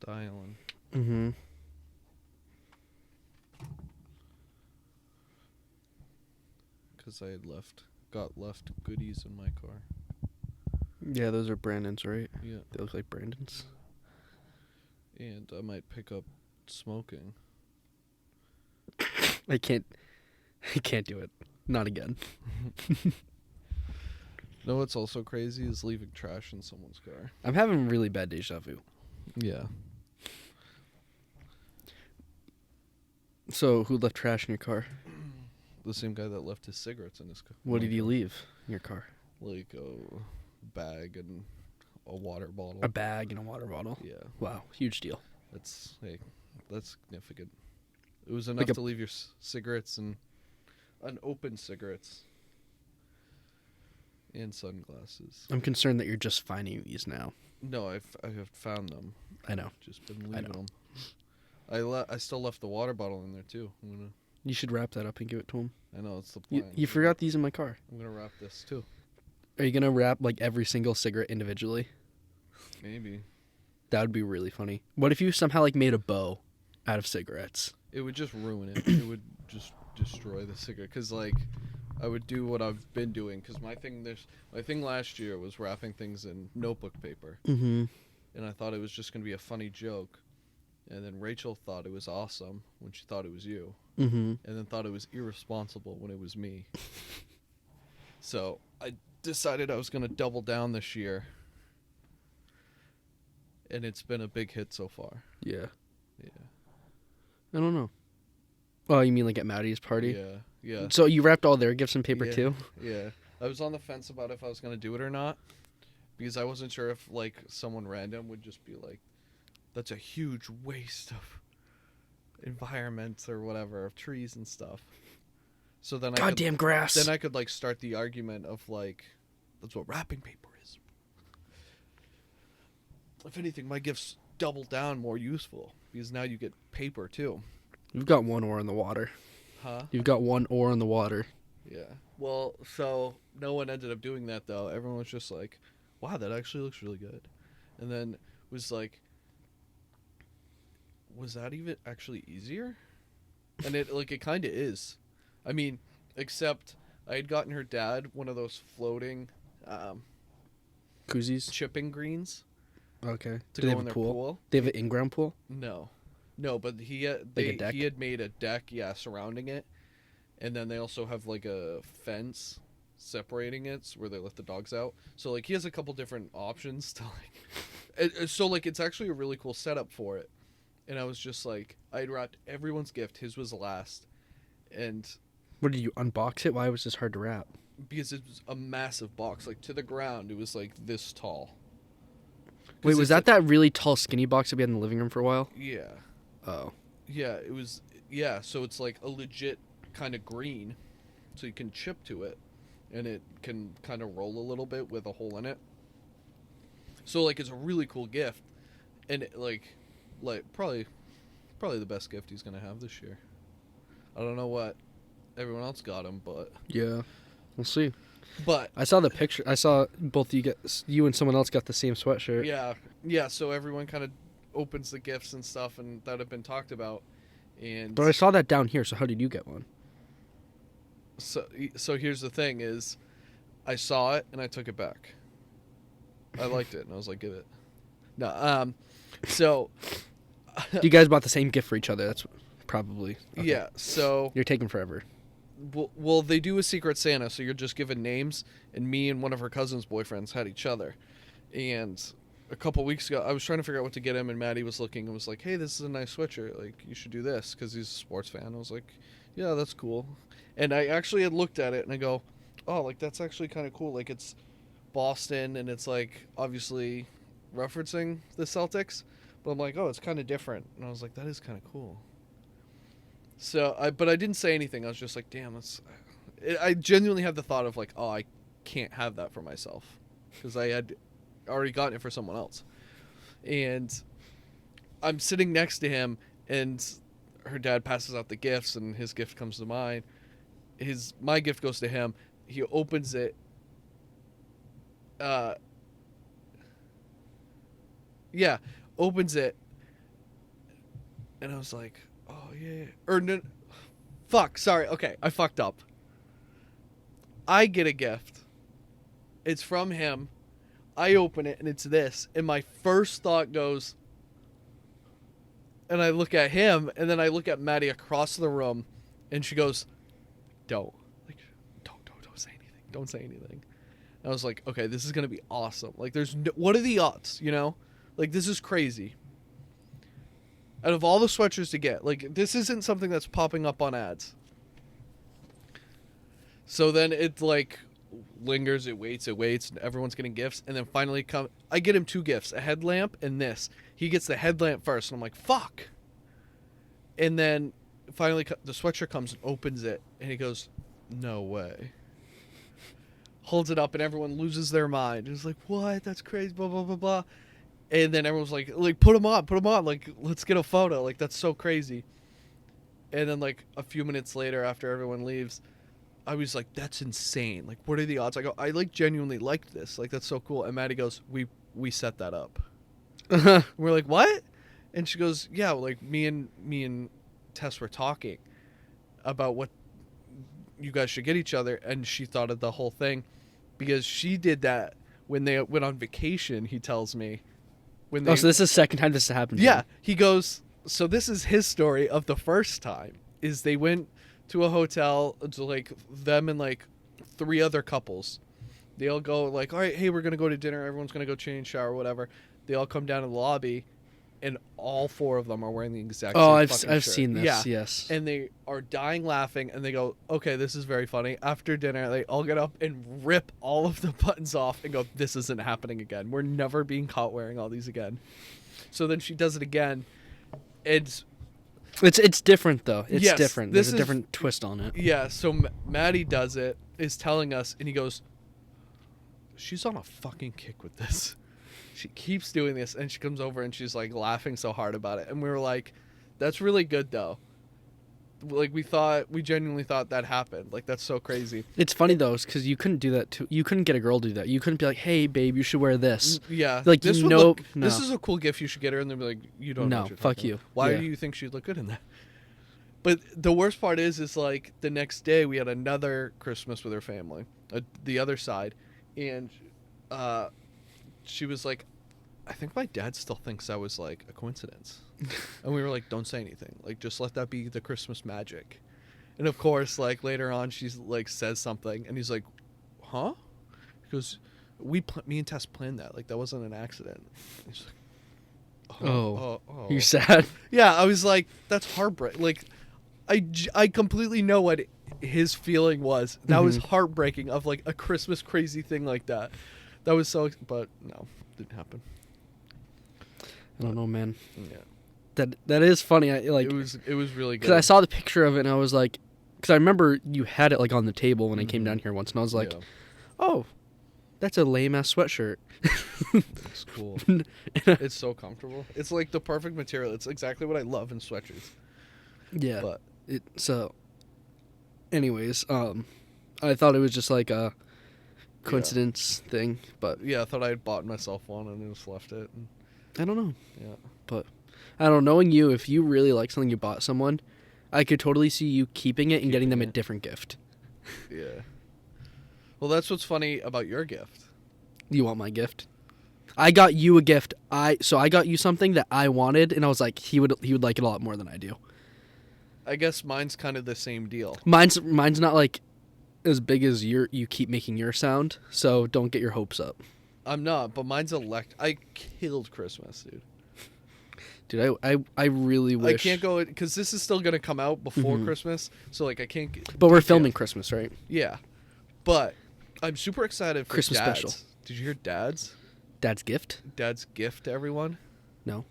Styling. Mm-hmm. Because I had got left goodies in my car. Yeah, those are Brandon's, right? Yeah. They look like Brandon's. And I might pick up smoking. I can't do it. Not again. No, what's also crazy is leaving trash in someone's car. I'm having really bad deja vu. Yeah. So, who left trash in your car? The same guy that left his cigarettes in his car. What did he leave in your car? Like a bag and a water bottle. A bag and a water bottle? Yeah. Wow, huge deal. That's significant. It was enough to leave your cigarettes and unopened cigarettes. And sunglasses. I'm concerned that you're just finding these now. No, I have found them. I know. Just been leaving them. I still left the water bottle in there too. You should wrap that up and give it to him. I know, it's the plan. You forgot these in my car. I'm gonna wrap this too. Are you gonna wrap like every single cigarette individually? Maybe. That would be really funny. What if you somehow like made a bow out of cigarettes? It would just ruin it. It would just destroy the cigarette. Because like, I would do what I've been doing. Because my thing last year was wrapping things in notebook paper. Mm-hmm. And I thought it was just gonna be a funny joke. And then Rachel thought it was awesome when she thought it was you. Mm-hmm. And then thought it was irresponsible when it was me. So I decided I was going to double down this year. And it's been a big hit so far. Yeah. Yeah. I don't know. Oh, you mean like at Maddie's party? Yeah. Yeah. So you wrapped all their gifts in paper too? Yeah. I was on the fence about if I was going to do it or not. Because I wasn't sure if like someone random would just be like, that's a huge waste of environment or whatever, of trees and stuff. So then Goddamn grass. Then I could like start the argument of like, that's what wrapping paper is. If anything, my gifts double down more useful because now you get paper too. You've got one oar in the water. Huh? You've got one oar in the water. Yeah. Well, so no one ended up doing that though. Everyone was just like, wow, that actually looks really good. And then was like, was that even actually easier? And it kind of is. I mean, except I had gotten her dad one of those floating Koozies? chipping greens. Okay. To Do go they have in a their pool? pool. They have an in-ground pool? No, but he had made a deck, surrounding it, and then they also have like a fence separating it where they let the dogs out. So like he has a couple different options to like. So like it's actually a really cool setup for it. And I was just like, I had wrapped everyone's gift. His was last. And What, did you unbox it? Why was this hard to wrap? because it was a massive box, like to the ground, it was like this tall. Wait, was that really tall skinny box that we had in the living room for a while? Yeah. Oh. Yeah, it was, yeah, so it's like a legit kind of green. So you can chip to it. And it can kind of roll a little bit with a hole in it. So like it's a really cool gift. And it, like probably the best gift he's gonna have this year. I don't know what everyone else got him, but Yeah. We'll see. But I saw the picture. I saw both you and someone else got the same sweatshirt. yeah. So everyone kind of opens the gifts and stuff, and that have been talked about. And But I saw that down here. So how did you get one? So here's the thing: is I saw it and I took it back. I liked it, and I was like, "Give it." No, so You guys bought the same gift for each other. That's probably okay. Yeah. So You're taking forever. well, they do a Secret Santa, so you're just given names, and me and one of her cousin's boyfriends had each other. And a couple weeks ago, I was trying to figure out what to get him, and Maddie was looking and was like, "Hey, this is a nice sweatshirt. Like, you should do this," because he's a sports fan. I was like, "Yeah, that's cool." And I actually had looked at it, and I go, "Oh, like that's actually kind of cool. Like it's Boston, and it's like obviously referencing the Celtics." But I'm like, "Oh, it's kind of different," and I was like, "That is kind of cool." So, but I didn't say anything. I was just like, damn, that's... I genuinely had the thought of like, oh, I can't have that for myself. Because I had already gotten it for someone else. And I'm sitting next to him, and her dad passes out the gifts, and his gift comes to mine. My gift goes to him. He opens it. Opens it, And I was like, oh, yeah. Or, no, fuck, sorry. Okay, I fucked up. I get a gift. It's from him. I open it, and it's this. And my first thought goes, and I look at him, and then I look at Maddie across the room, and she goes, don't. Like, don't say anything. Don't say anything. And I was like, okay, this is going to be awesome. Like, what are the odds, you know? Like, this is crazy. Out of all the sweatshirts to get, like, this isn't something that's popping up on ads. So then it, like, lingers, it waits, and everyone's getting gifts. And then finally I get him 2 gifts, a headlamp and this. He gets the headlamp first, and I'm like, fuck. And then finally the sweatshirt comes and opens it, and he goes, no way. Holds it up, and everyone loses their mind. It's like, what? That's crazy, blah, blah, blah, blah. And then everyone's like, put him on. Like, let's get a photo. Like, that's so crazy. And then, like, a few minutes later, after everyone leaves, I was like, that's insane. Like, what are the odds? I go, I, like, genuinely liked this. Like, that's so cool. And Maddie goes, we set that up. We're like, what? And she goes, yeah, like, me and Tess were talking about what you guys should get each other. And she thought of the whole thing because she did that when they went on vacation, he tells me. So this is the second time this has happened. Yeah. He goes, so this is his story of the first time, is they went to a hotel, to like them and like 3 other couples. They all go like, all right, hey, we're going to go to dinner. Everyone's going to go change, shower, whatever. They all come down to the lobby, and all 4 of them are wearing the exact same I've shirt. seen this. Yeah. Yes. And they are dying laughing, and they go, okay, this is very funny. After dinner, they all get up and rip all of the buttons off and go, this isn't happening again. We're never being caught wearing all these again. So then she does it again. It's different, though. It's yes, different. There's a different twist on it. Yeah, so Maddie does it, is telling us, and he goes, she's on a fucking kick with this. She keeps doing this, and she comes over, and she's, like, laughing so hard about it. And we were like, that's really good, though. Like, we genuinely thought that happened. Like, that's so crazy. It's funny, though, because you couldn't do that, you couldn't get a girl to do that. You couldn't be like, hey, babe, you should wear this. Yeah. Like, this no. This is a cool gift you should get her, and they'll be like, you don't know what you're fuck talking you. about. Why Yeah. do you think she'd look good in that? But the worst part is like, the next day, we had another Christmas with her family, the other side, and she was like, I think my dad still thinks that was, like, a coincidence. And we were like, don't say anything. Like, just let that be the Christmas magic. And, of course, like, later on, she's, like, says something. And he's like, huh? He goes, me and Tess planned that. Like, that wasn't an accident. And she's like, oh. You're sad? Yeah, I was like, that's heartbreaking. Like, I completely know what his feeling was. That was heartbreaking of, like, a Christmas crazy thing like that. That was so... But, no, didn't happen. I don't know, man. Yeah, that is funny. I like it was really good because I saw the picture of it and I was like, because I remember you had it like on the table when I came down here once, and I was like, oh, that's a lame ass sweatshirt. It's cool. It's so comfortable. It's like the perfect material. It's exactly what I love in sweatshirts. Yeah. But so, anyways, I thought it was just like a coincidence thing, but yeah, I thought I had bought myself one and just left it. And I don't know. yeah. But I don't know, knowing you, if you really like something you bought someone, I could totally see you keeping it and getting them a different gift. Yeah. Well, that's what's funny about your gift. You want my gift? I got you a gift. I got you something that I wanted, and I was like, he would like it a lot more than I do. I guess mine's kind of the same deal. Mine's not like as big as you keep making your sound, so don't get your hopes up. I'm not, but mine's I killed Christmas, dude. Dude, I really wish. I can't go because this is still gonna come out before Christmas, so like I can't. But we're filming Christmas, right? Yeah, but I'm super excited for Christmas Dad's. special. Did you hear Dad's? Dad's gift? Dad's gift to everyone. No.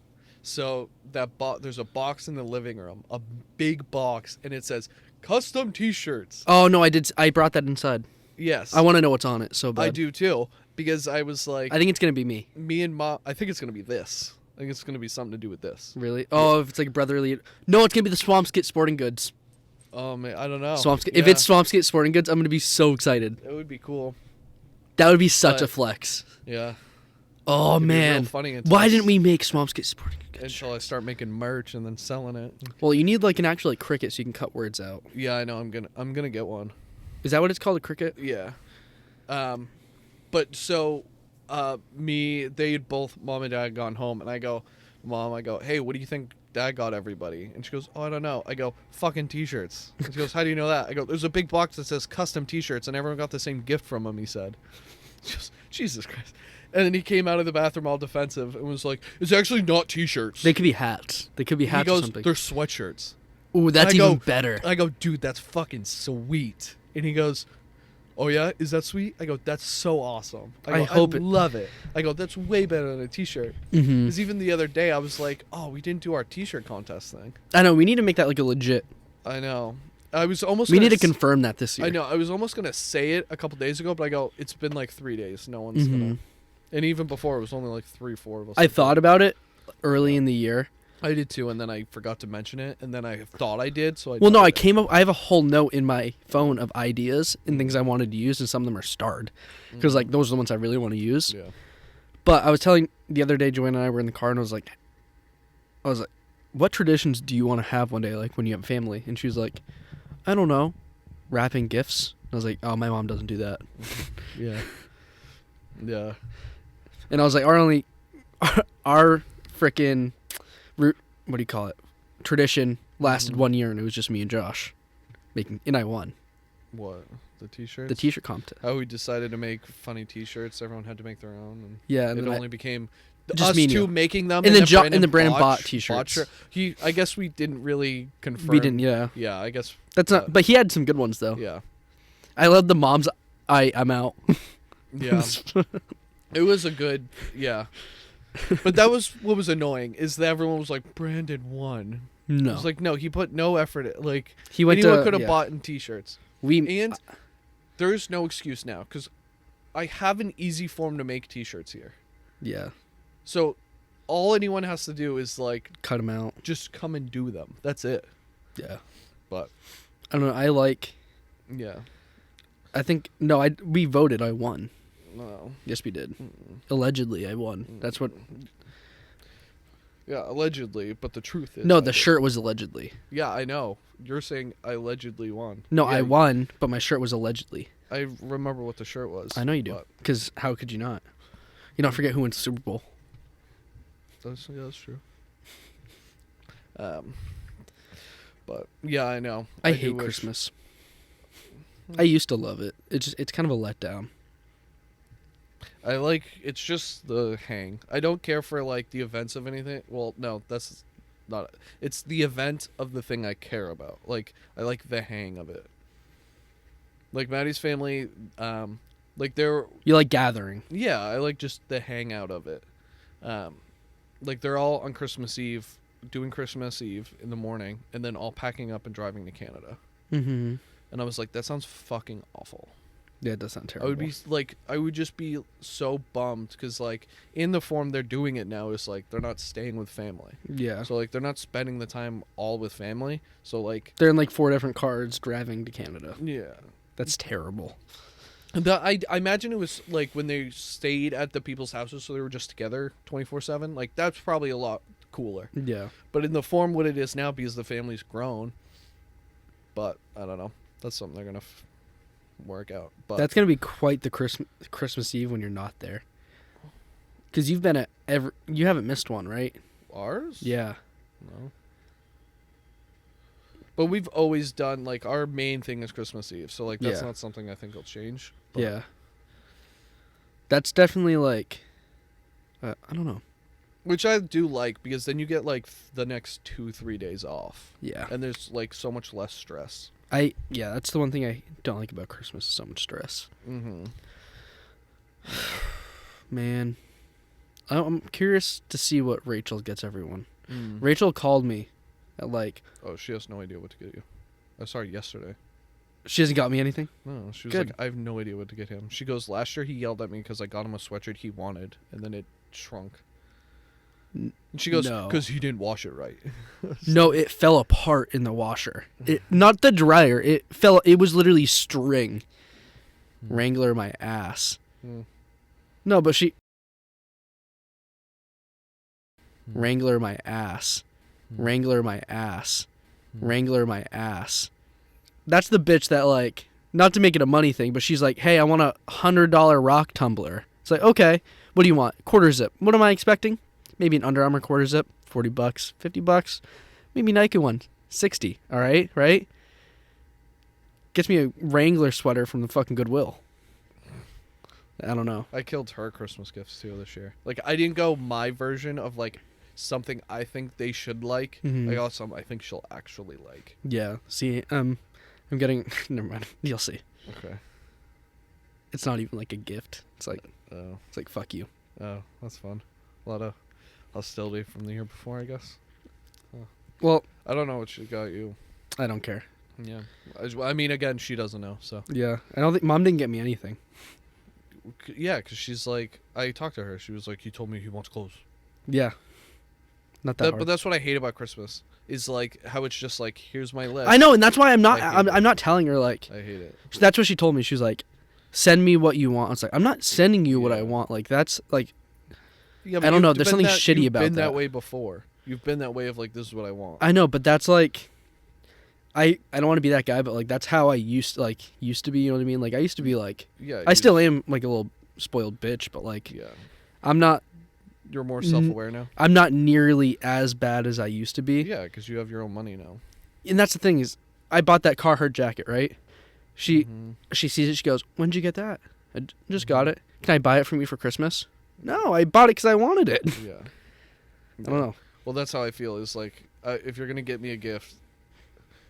So there's a box in the living room, a big box, and it says custom T-shirts. Oh no, I did. I brought that inside. Yes, I want to know what's on it so bad. I do too, because I was like, I think it's gonna be me. Me and Mom. I think it's gonna be this. I think it's gonna be something to do with this. Really? Oh, if it's like brotherly. No, it's gonna be the Swampskit Sporting Goods. Oh man, I don't know. Swampskit. Yeah. If it's Swampskit Sporting Goods, I'm gonna be so excited. It would be cool. That would be such a flex. Yeah. Oh, It'd be real man. funny Why didn't we make Swampscott Sporting Goods? Until I start making merch and then selling it. Well, you need like an actual like Cricut so you can cut words out. Yeah, I know. I'm gonna get one. Is that what it's called, a Cricut? Yeah. But so, they'd both, mom and dad, gone home, and I go, Mom, hey, what do you think Dad got everybody? And she goes, oh, I don't know. I go, fucking t-shirts. And she goes, how do you know that? I go, there's a big box that says custom t-shirts, and everyone got the same gift from him, he said. She goes, Jesus Christ. And then he came out of the bathroom all defensive and was like, it's actually not t-shirts. They could be hats. They could be hats or something. They're sweatshirts. Ooh, that's even better. I go, dude, that's fucking sweet. And he goes, oh yeah, is that sweet? I go, that's so awesome. I love it. I go, that's way better than a t-shirt. Because even the other day I was like, oh, we didn't do our t-shirt contest thing. I know, we need to make that like a legit. I know. I was almost We need to confirm that this year. I know. I was almost going to say it a couple days ago, but I go, it's been like 3 days. No one's going to. And even before, it was only like 3-4 of us. I thought about it early in the year. I did too, and then I forgot to mention it, and then I thought I did, so I Well, no, I have a whole note in my phone of ideas and things I wanted to use, and some of them are starred. Because, like, those are the ones I really want to use. Yeah. But I was telling, the other day, Joanna and I were in the car, and I was like, what traditions do you want to have one day, like, when you have a family? And she was like, I don't know, wrapping gifts. I was like, oh, my mom doesn't do that. Yeah. Yeah. And I was like, our frickin', what do you call it? Tradition lasted 1 year, and it was just me and Josh and I won. What? The t-shirts? The t-shirt contest. How we decided to make funny t-shirts. Everyone had to make their own. And yeah. And it only became just us me and two you. making them. And then Brandon bought t-shirts. I guess we didn't really confirm. We didn't, yeah. Yeah, I guess. That's not, but he had some good ones, though. Yeah. I love the mom's, I'm out. Yeah. It was a good, yeah. But that was what was annoying, is that everyone was like, Brandon won. No. It was like, no, he put no effort. Like, anyone could have bought in t-shirts. And there's no excuse now, because I have an easy form to make t-shirts here. Yeah. So all anyone has to do is, like, cut them out. Just come and do them. That's it. Yeah. But I don't know. Yeah. I think, we voted. I won. No. Yes, we did. Allegedly, I won. That's what. Yeah, allegedly, but the truth is. No, the shirt was allegedly. Yeah, I know. You're saying I allegedly won. No, yeah, I won, but my shirt was allegedly. I remember what the shirt was. I know you do. Because how could you not? You don't forget who went to the Super Bowl. That's true. But yeah, I know. I hate Christmas. I used to love it. It's kind of a letdown. It's just the hang. I don't care for, like, the events of anything. Well, no, that's not. It's the event of the thing I care about. Like, I like the hang of it. Like, Maddie's family, like, they're... You like gathering. Yeah, I like just the hangout of it. Like, they're all on Christmas Eve, doing Christmas Eve in the morning, and then all packing up and driving to Canada. Mm-hmm. And I was like, that sounds fucking awful. Yeah, it does sound terrible. I would just be so bummed, because, like, in the form they're doing it now is, like, they're not staying with family. Yeah. So, like, they're not spending the time all with family. So, like... They're in, like, 4 different cars driving to Canada. Yeah. That's terrible. I imagine it was, like, when they stayed at the people's houses, so they were just together 24/7. Like, that's probably a lot cooler. Yeah. But in the form what it is now, because the family's grown... But, I don't know. That's something they're going to... work out, but that's gonna be quite the Christmas Eve when you're not there, because you've been you haven't missed one, right? Ours? Yeah. No. But we've always done, like, our main thing is Christmas Eve, so, like, that's not something I think will change. But. Yeah. That's definitely, like, I don't know. Which I do like, because then you get, like, the next 2-3 days off. Yeah. And there's, like, so much less stress. That's the one thing I don't like about Christmas, is so much stress. Mm-hmm. Man. I'm curious to see what Rachel gets everyone. Mm. Rachel called me at, like... Oh, she has no idea what to get you. I saw her yesterday. She hasn't got me anything? No, she was Good. like, I have no idea what to get him. She goes, last year he yelled at me because I got him a sweatshirt he wanted, and then it shrunk. And she goes, because he didn't wash it right. No, it fell apart in the washer. Not the dryer. It was literally string. Wrangler my ass. No, but Wrangler my ass. Wrangler my ass. Wrangler my ass. That's the bitch that, like, not to make it a money thing, but she's like, hey, I want $100 rock tumbler. It's like, okay, what do you want? Quarter zip. What am I expecting? Maybe an Under Armour quarter zip, $40, $50. Maybe Nike one, $60. All right, right? Gets me a Wrangler sweater from the fucking Goodwill. I don't know. I killed her Christmas gifts too this year. Like, I didn't go my version of like something I think they should like. Mhm. I got some I think she'll actually like. Yeah. See, I'm getting. Never mind. You'll see. Okay. It's not even like a gift. It's like Oh, fuck you. that's fun. A lot of hostility from the year before, I guess. Well, I don't know what she got you. I don't care. Yeah. I mean, again, she doesn't know, so. Yeah, I don't think Mom didn't get me anything. Yeah, because she's like, I talked to her. She was like, he told me he wants clothes. Yeah. Not that hard. But that's what I hate about Christmas, is like how it's just like, here's my list. I know, and that's why I'm not. I hate I'm not telling her like. I hate it. That's what she told me. She was like, "Send me what you want." It's like I'm not sending you what I want. Like that's like. Yeah, I don't know. you've There's been something shitty you've about been that. that way before. You've been that way of like, this is what I want. I know, but that's like. I don't want to be that guy, but like that's how I used to be. You know what I mean? Like I used to be like. Yeah. I still am like a little spoiled bitch, but like. Yeah. I'm not. You're more self-aware now. I'm not nearly as bad as I used to be. Yeah, because you have your own money now. And that's the thing is, I bought that Carhartt jacket, right? She Mhm. she sees it. She goes, "When'd you get that?" I just got it. Can I buy it for me for Christmas? No, I bought it because I wanted it. Yeah. I don't know. Well, that's how I feel. Is like, if you're gonna get me a gift,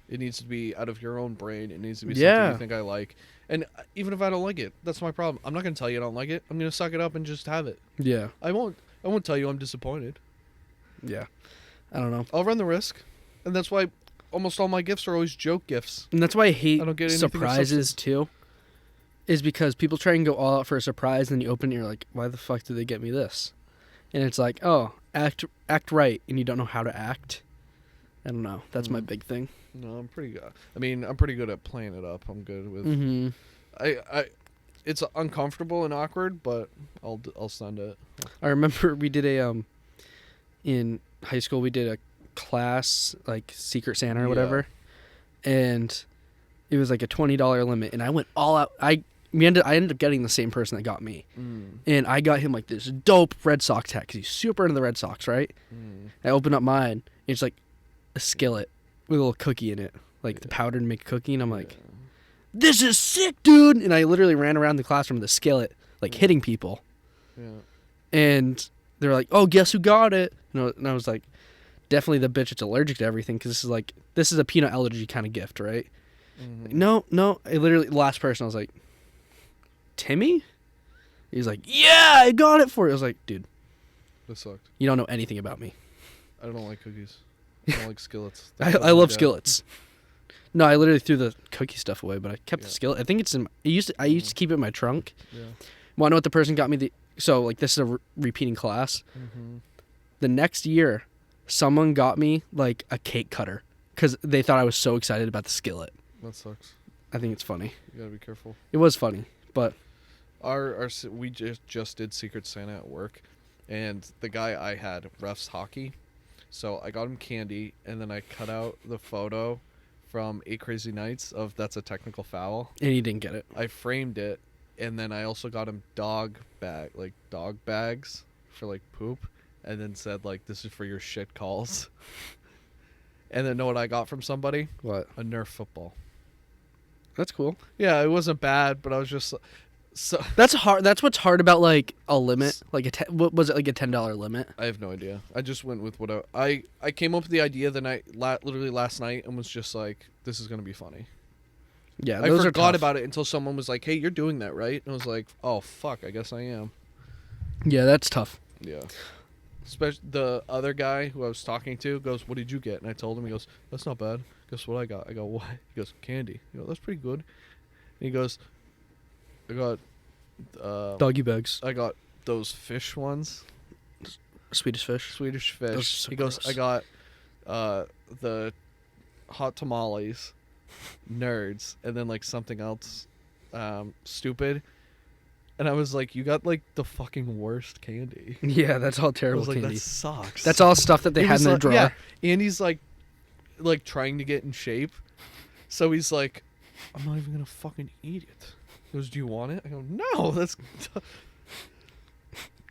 it needs to be out of your own brain. It needs to be something Yeah. you think I like. And even if I don't like it, that's my problem. I'm not gonna tell you I don't like it. I'm gonna suck it up and just have it. Yeah, I won't tell you I'm disappointed. yeah. I don't know. I'll run the risk, and that's why almost all my gifts are always joke gifts. And that's why I hate I don't get anything of surprises substance. too. Is because people try and go all out for a surprise, and you open it, and you're like, "Why the fuck did they get me this?" And it's like, "Oh, act right," and you don't know how to act. I don't know. That's my big thing. No, I'm pretty good. I mean, I'm pretty good at playing it up. I'm good with. Mm-hmm. It's uncomfortable and awkward, but I'll send it. I remember we did in high school we did a class like Secret Santa or whatever, and it was like a $20 limit, and I went all out. I ended up getting the same person that got me, and I got him like this dope Red Sox hat because he's super into the Red Sox, right? I opened up mine, and it's like a skillet with a little cookie in it, like the powder to make a cookie, and I'm like, this is sick, dude! And I literally ran around the classroom with a skillet, like hitting people. Yeah. And they were like, "Oh, guess who got it?" And I was like, "Definitely the bitch that's allergic to everything, because this is a peanut allergy kind of gift, right?" Like, no. I literally last person I was like, "Timmy?" He's like, "Yeah, I got it for you." I was like, "Dude, This sucked. you don't know anything about me. I don't like cookies. I don't like skillets. I love skillets." No, I literally threw the cookie stuff away, but I kept the skillet. I think it's in. I used to keep it in my trunk. Yeah. Want to know what the person got me? So like this is a repeating class. The next year, someone got me like a cake cutter because they thought I was so excited about the skillet. That sucks. I think it's funny. You gotta be careful. It was funny, but We just did Secret Santa at work, and the guy I had refs hockey, so I got him candy, and then I cut out the photo from 8 Crazy Nights of that's a technical foul. and he didn't get it. I framed it, and then I also got him dog bags for like poop, and then said like, this is for your shit calls. And then know what I got from somebody? What? A Nerf football. That's cool. Yeah, it wasn't bad, but I was just so. That's hard. That's what's hard about like a limit. Like what was it, like a $10 limit? I have no idea. I just went with what I came up with the idea the night literally last night and was just like, this is gonna be funny. Yeah, I those are forgot tough. about it until someone was like, hey, you're doing that, right? And I was like, oh fuck, I guess I am. Yeah, that's tough. Yeah. Especially the other guy who I was talking to goes, what did you get? And I told him, he goes, that's not bad. Guess what I got? I go, what? He goes, candy. You know, that's pretty good. And he goes, I got Doggy bags. I got those fish ones. Swedish fish. Swedish Those are fish. so He goes, gross. I got the hot tamales, nerds, and then like something else stupid. And I was like, you got like the fucking worst candy. Yeah, that's all I terrible was like, candy. that sucks. That's all stuff that they He had was in their like- drawer. Yeah, and he's like trying to get in shape. So he's like, I'm not even gonna fucking eat it. He goes, do you want it? I go, no, that's.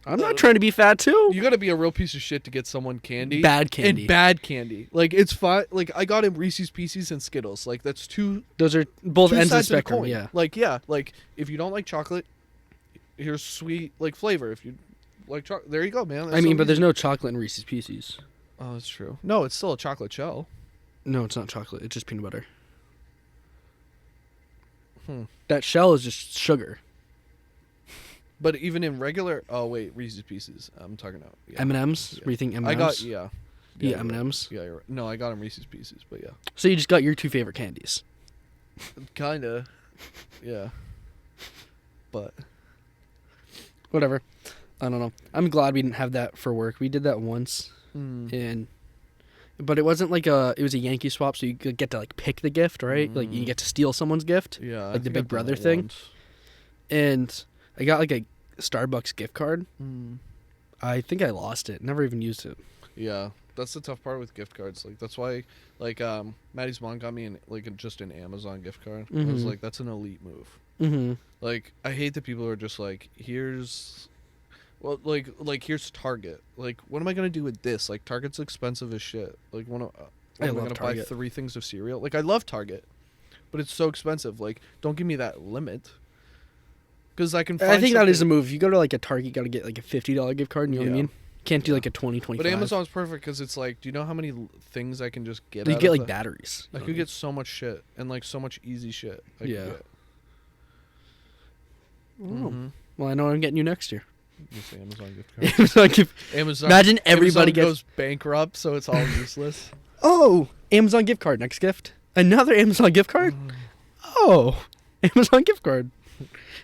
I'm not trying to be fat too. You gotta be a real piece of shit to get someone candy. Bad candy. And bad candy. Like, it's fine. Like, I got him Reese's Pieces and Skittles. Like, that's two Those are both ends of the sides of the spectrum. coin. Yeah. Like, if you don't like chocolate, here's sweet, like, flavor. If you like chocolate, there you go, man. That's I mean, so but there's easy. no chocolate in Reese's Pieces. Oh, that's true. No, it's still a chocolate shell. No, it's not chocolate. It's just peanut butter. Hmm. That shell is just sugar. But even in regular, oh wait, Reese's Pieces. I'm talking about M&M's? Yeah. What do you think M&M's? I got yeah. Yeah, you're right. M&M's. Yeah, you're right. No, I got him Reese's Pieces, but yeah, So you just got your two favorite candies. kinda, yeah. But Whatever. I don't know. I'm glad we didn't have that for work. We did that once, mm, but it wasn't like it was a Yankee swap, so you could get to like pick the gift, right? Like you get to steal someone's gift, yeah, I like the think Big I've done Brother that thing. once. And I got like a Starbucks gift card. Mm. I think I lost it. Never even used it. Yeah, that's the tough part with gift cards. Like that's why, like, Maddie's mom got me just an Amazon gift card. I was Mhm. like, that's an elite move. Mm-hmm. Like, I hate that people are just like, here's, well, like here's Target. Like, what am I gonna do with this? Like, Target's expensive as shit. Like, what I am I love gonna Target. buy 3 things of cereal? Like, I love Target, but it's so expensive. Like, don't give me that limit. Because I can. Find I think that is a something- move. If you go to like a Target, you got to get like a $50 gift card. You know what I Yeah. mean? Can't do Yeah. like a 20, 25. But Amazon's perfect because it's like, do you know how many things I can just get? You out get of like the- batteries. I could get so much shit and like so much easy shit. I Yeah. Could get. Oh. Mhm. Well, I know what I'm getting you next year. You say Amazon gift card. Amazon gift. Amazon. Imagine everybody Amazon gets. goes bankrupt, so it's all useless. Oh, Amazon gift card. Next gift. Another Amazon gift card. Oh, Amazon gift card.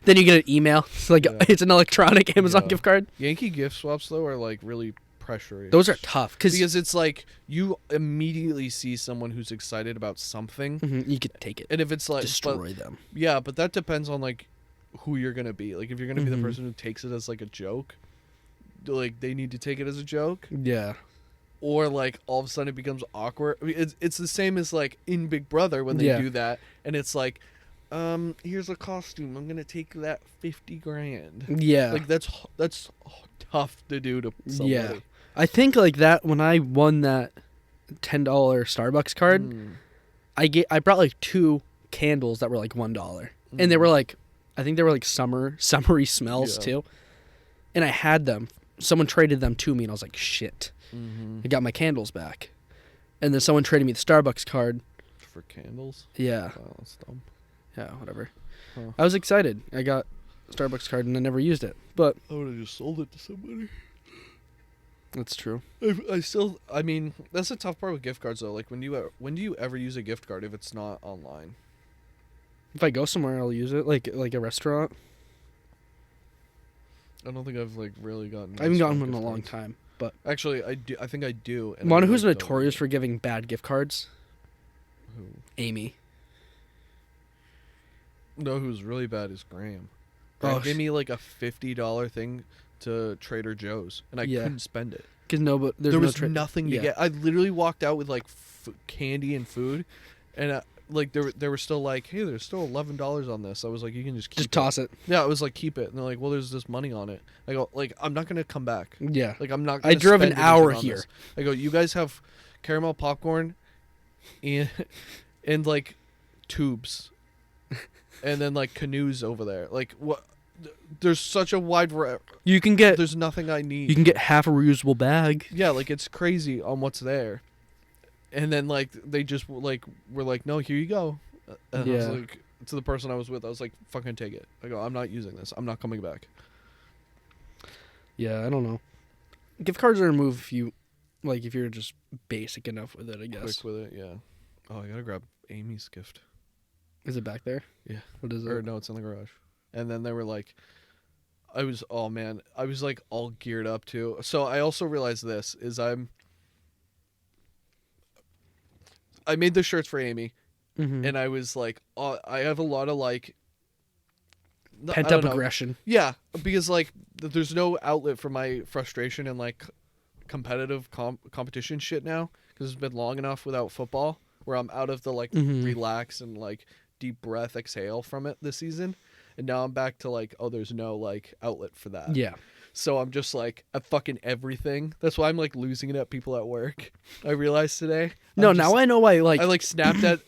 Then you get an email. It's like Yeah. it's an electronic Amazon Yeah. gift card. Yankee gift swaps though are like really pressurized. Those are tough because it's like you immediately see someone who's excited about something, you could take it, and if it's like destroy them. yeah, but that depends on like who you're gonna be. Like if you're gonna be the Mhm. person who takes it as like a joke, like they need to take it as a joke, Yeah. or like all of a sudden it becomes awkward. I mean, it's the same as like in Big Brother when they Yeah. do that, and it's like, here's a costume. I'm gonna take that 50 grand. Yeah. Like that's tough to do to somebody. Yeah. I think like that when I won that $10 Starbucks card, Mm. I brought like 2 candles that were like $1, and they were like, I think they were like summery smells Yeah. too, and I had them. Someone traded them to me, and I was like, shit. Mm-hmm. I got my candles back, and then someone traded me the Starbucks card. For candles. Yeah, Oh, that's dumb. yeah, whatever. Huh. I was excited. I got Starbucks card, and I never used it, but I would have just sold it to somebody. that's true. I mean, that's the tough part with gift cards though. Like when do you ever use a gift card if it's not online? If I go somewhere, I'll use it, like a restaurant. I don't think I've like really gotten. I haven't gotten restaurant one in a gift long cards. time. But Actually, I do. I think I do. and I one who's really don't notorious use for giving bad gift cards, it. Who? Amy. No, who's really bad is Graham. Graham Oh, gave me like a $50 thing to Trader Joe's, and I Yeah. couldn't spend it. Because no, but There was nothing to yeah. get. I literally walked out with like candy and food, and like they were still like, hey, there's still $11 on this. I was like, you can just keep Just toss it. Yeah, I was like, keep it. And they're like, well, there's this money on it. I go, like, I'm not gonna come back. Yeah. Like, I'm not. I Gonna drove an spend hour anything on here. this. I go, you guys have caramel popcorn, and and like tubes, and then like canoes over there. Like what? There's such a wide variety. You can get There's nothing I need. you can get half a reusable bag. Yeah, like it's crazy on what's there. And then like they just like were like, no, here you go. And I was Yeah. like to the person I was with, I was like, fucking take it. I go, I'm not using this. I'm not coming back. Yeah, I don't know. Gift cards are a move if you like if you're just basic enough with it, I guess. Quick with it, yeah. Oh, I gotta grab Amy's gift. Is it back there? Yeah. What is Or it? no, it's in the garage. And then they were like, I was like all geared up too. So I also realized this is I made the shirts for Amy, Mm-hmm. and I was like, I have a lot of like I Pent don't up know. aggression. Yeah, because like there's no outlet for my frustration and like competitive competition shit now because it's been long enough without football where I'm out of the like relax and like deep breath exhale from it this season, and now I'm back to like, oh, there's no like outlet for that. Yeah. So I'm just like at fucking everything. That's why I'm like losing it at people at work. I realized today. No, now I know why. Like I like snapped at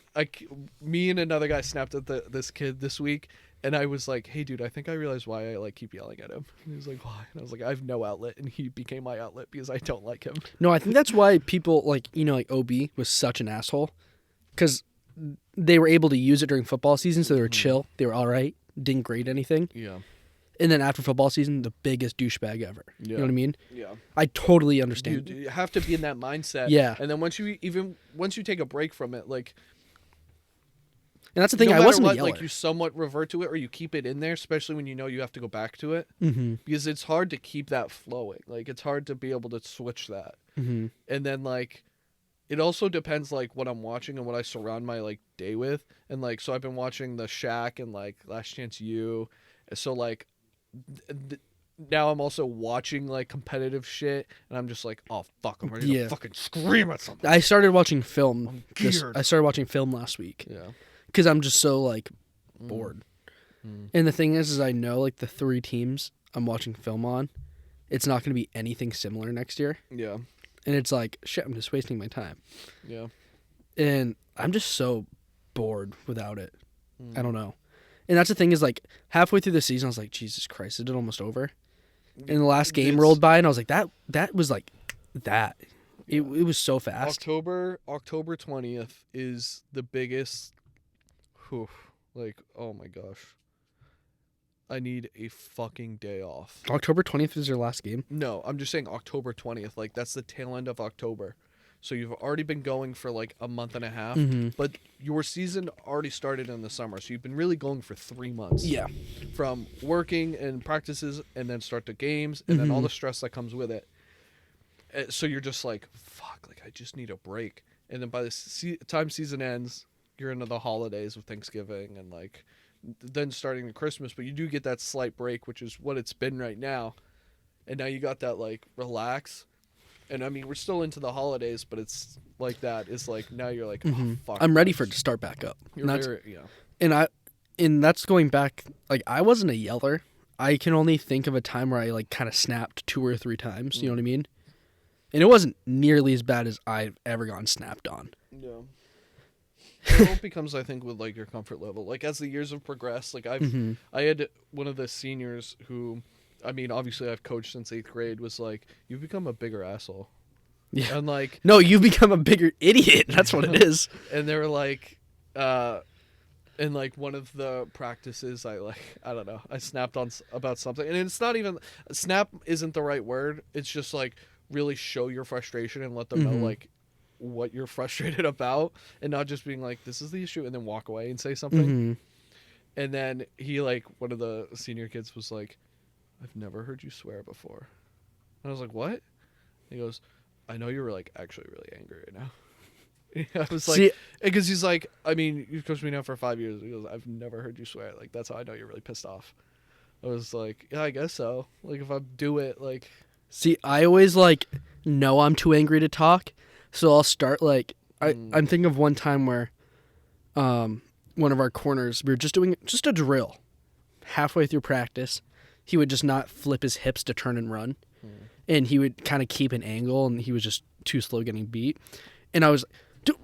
me and another guy snapped at this kid this week, and I was like, "Hey, dude, I think I realized why I like keep yelling at him." And he was like, "Why?" And I was like, "I have no outlet," and he became my outlet because I don't like him. no, I think that's why people like like OB was such an asshole, because they were able to use it during football season, so they were chill. They were all right. Didn't grade anything. Yeah. And then after football season, the biggest douchebag ever. Yeah. You know what I mean? Yeah. I totally understand. You have to be in that mindset. Yeah. And then once you take a break from it, like And that's the thing. no I matter wasn't what, a yeller. like you somewhat revert to it or you keep it in there, especially when you know you have to go back to it, because it's hard to keep that flowing. Like it's hard to be able to switch that. And then like, it also depends like what I'm watching and what I surround my like day with. And like, so I've been watching The Shack and like Last Chance U. So like, now I'm also watching like competitive shit, and I'm just like, oh fuck, I'm ready to fucking scream at something. I started watching film. geared. I started watching film last week. Yeah. Because I'm just so like bored. And the thing is I know like the 3 teams I'm watching film on, it's not going to be anything similar next year. Yeah. And it's like, shit, I'm just wasting my time. Yeah. And I'm just so bored without it. I don't know. And that's the thing is like halfway through the season, I was like, Jesus Christ, is it almost over? And the last game rolled by, and I was like, that was like that. It was so fast. October 20th is the biggest. Whew, like, oh my gosh. I need a fucking day off. October 20th is your last game? No, I'm just saying October 20th. Like, that's the tail end of October. So you've already been going for like a month and a half, but your season already started in the summer. So you've been really going for 3 months. Yeah. From working and practices and then start the games and then all the stress that comes with it. So you're just like, fuck, like I just need a break. And then by the time season ends, you're into the holidays of Thanksgiving and like then starting the Christmas, but you do get that slight break, which is what it's been right now. And now you got that like relax. And I mean, we're still into the holidays, but it's like that. It's like now you're like, oh, fuck. I'm ready for it to start back up. And that's going back. Like I wasn't a yeller. I can only think of a time where I like kind of snapped 2 or 3 times. You know what I mean? And it wasn't nearly as bad as I've ever gotten snapped on. Yeah. It all becomes, I think, with like your comfort level. Like as the years have progressed, like I had one of the seniors who, I mean, obviously I've coached since 8th grade, was like, you've become a bigger asshole. Yeah. And like, no, you've become a bigger idiot. That's what it is. And they were like, in like one of the practices, I don't know, I snapped on about something, and it's not even snap isn't the right word. It's just like really show your frustration and let them know like what you're frustrated about, and not just being like, this is the issue, and then walk away and say something. And then he like one of the senior kids was like, I've never heard you swear before. And I was like, what? He goes, I know you're like actually really angry right now. I was like, because he's like, I mean, you've coached me now for 5 years. He goes, I've never heard you swear. Like, that's how I know you're really pissed off. I was like, yeah, I guess so. Like, if I do it, like. See, I always like know I'm too angry to talk. So I'll start like, I'm thinking of one time where one of our corners, we were just doing just a drill. Halfway through practice, he would just not flip his hips to turn and run. And he would kind of keep an angle, and he was just too slow getting beat. And I was, dude,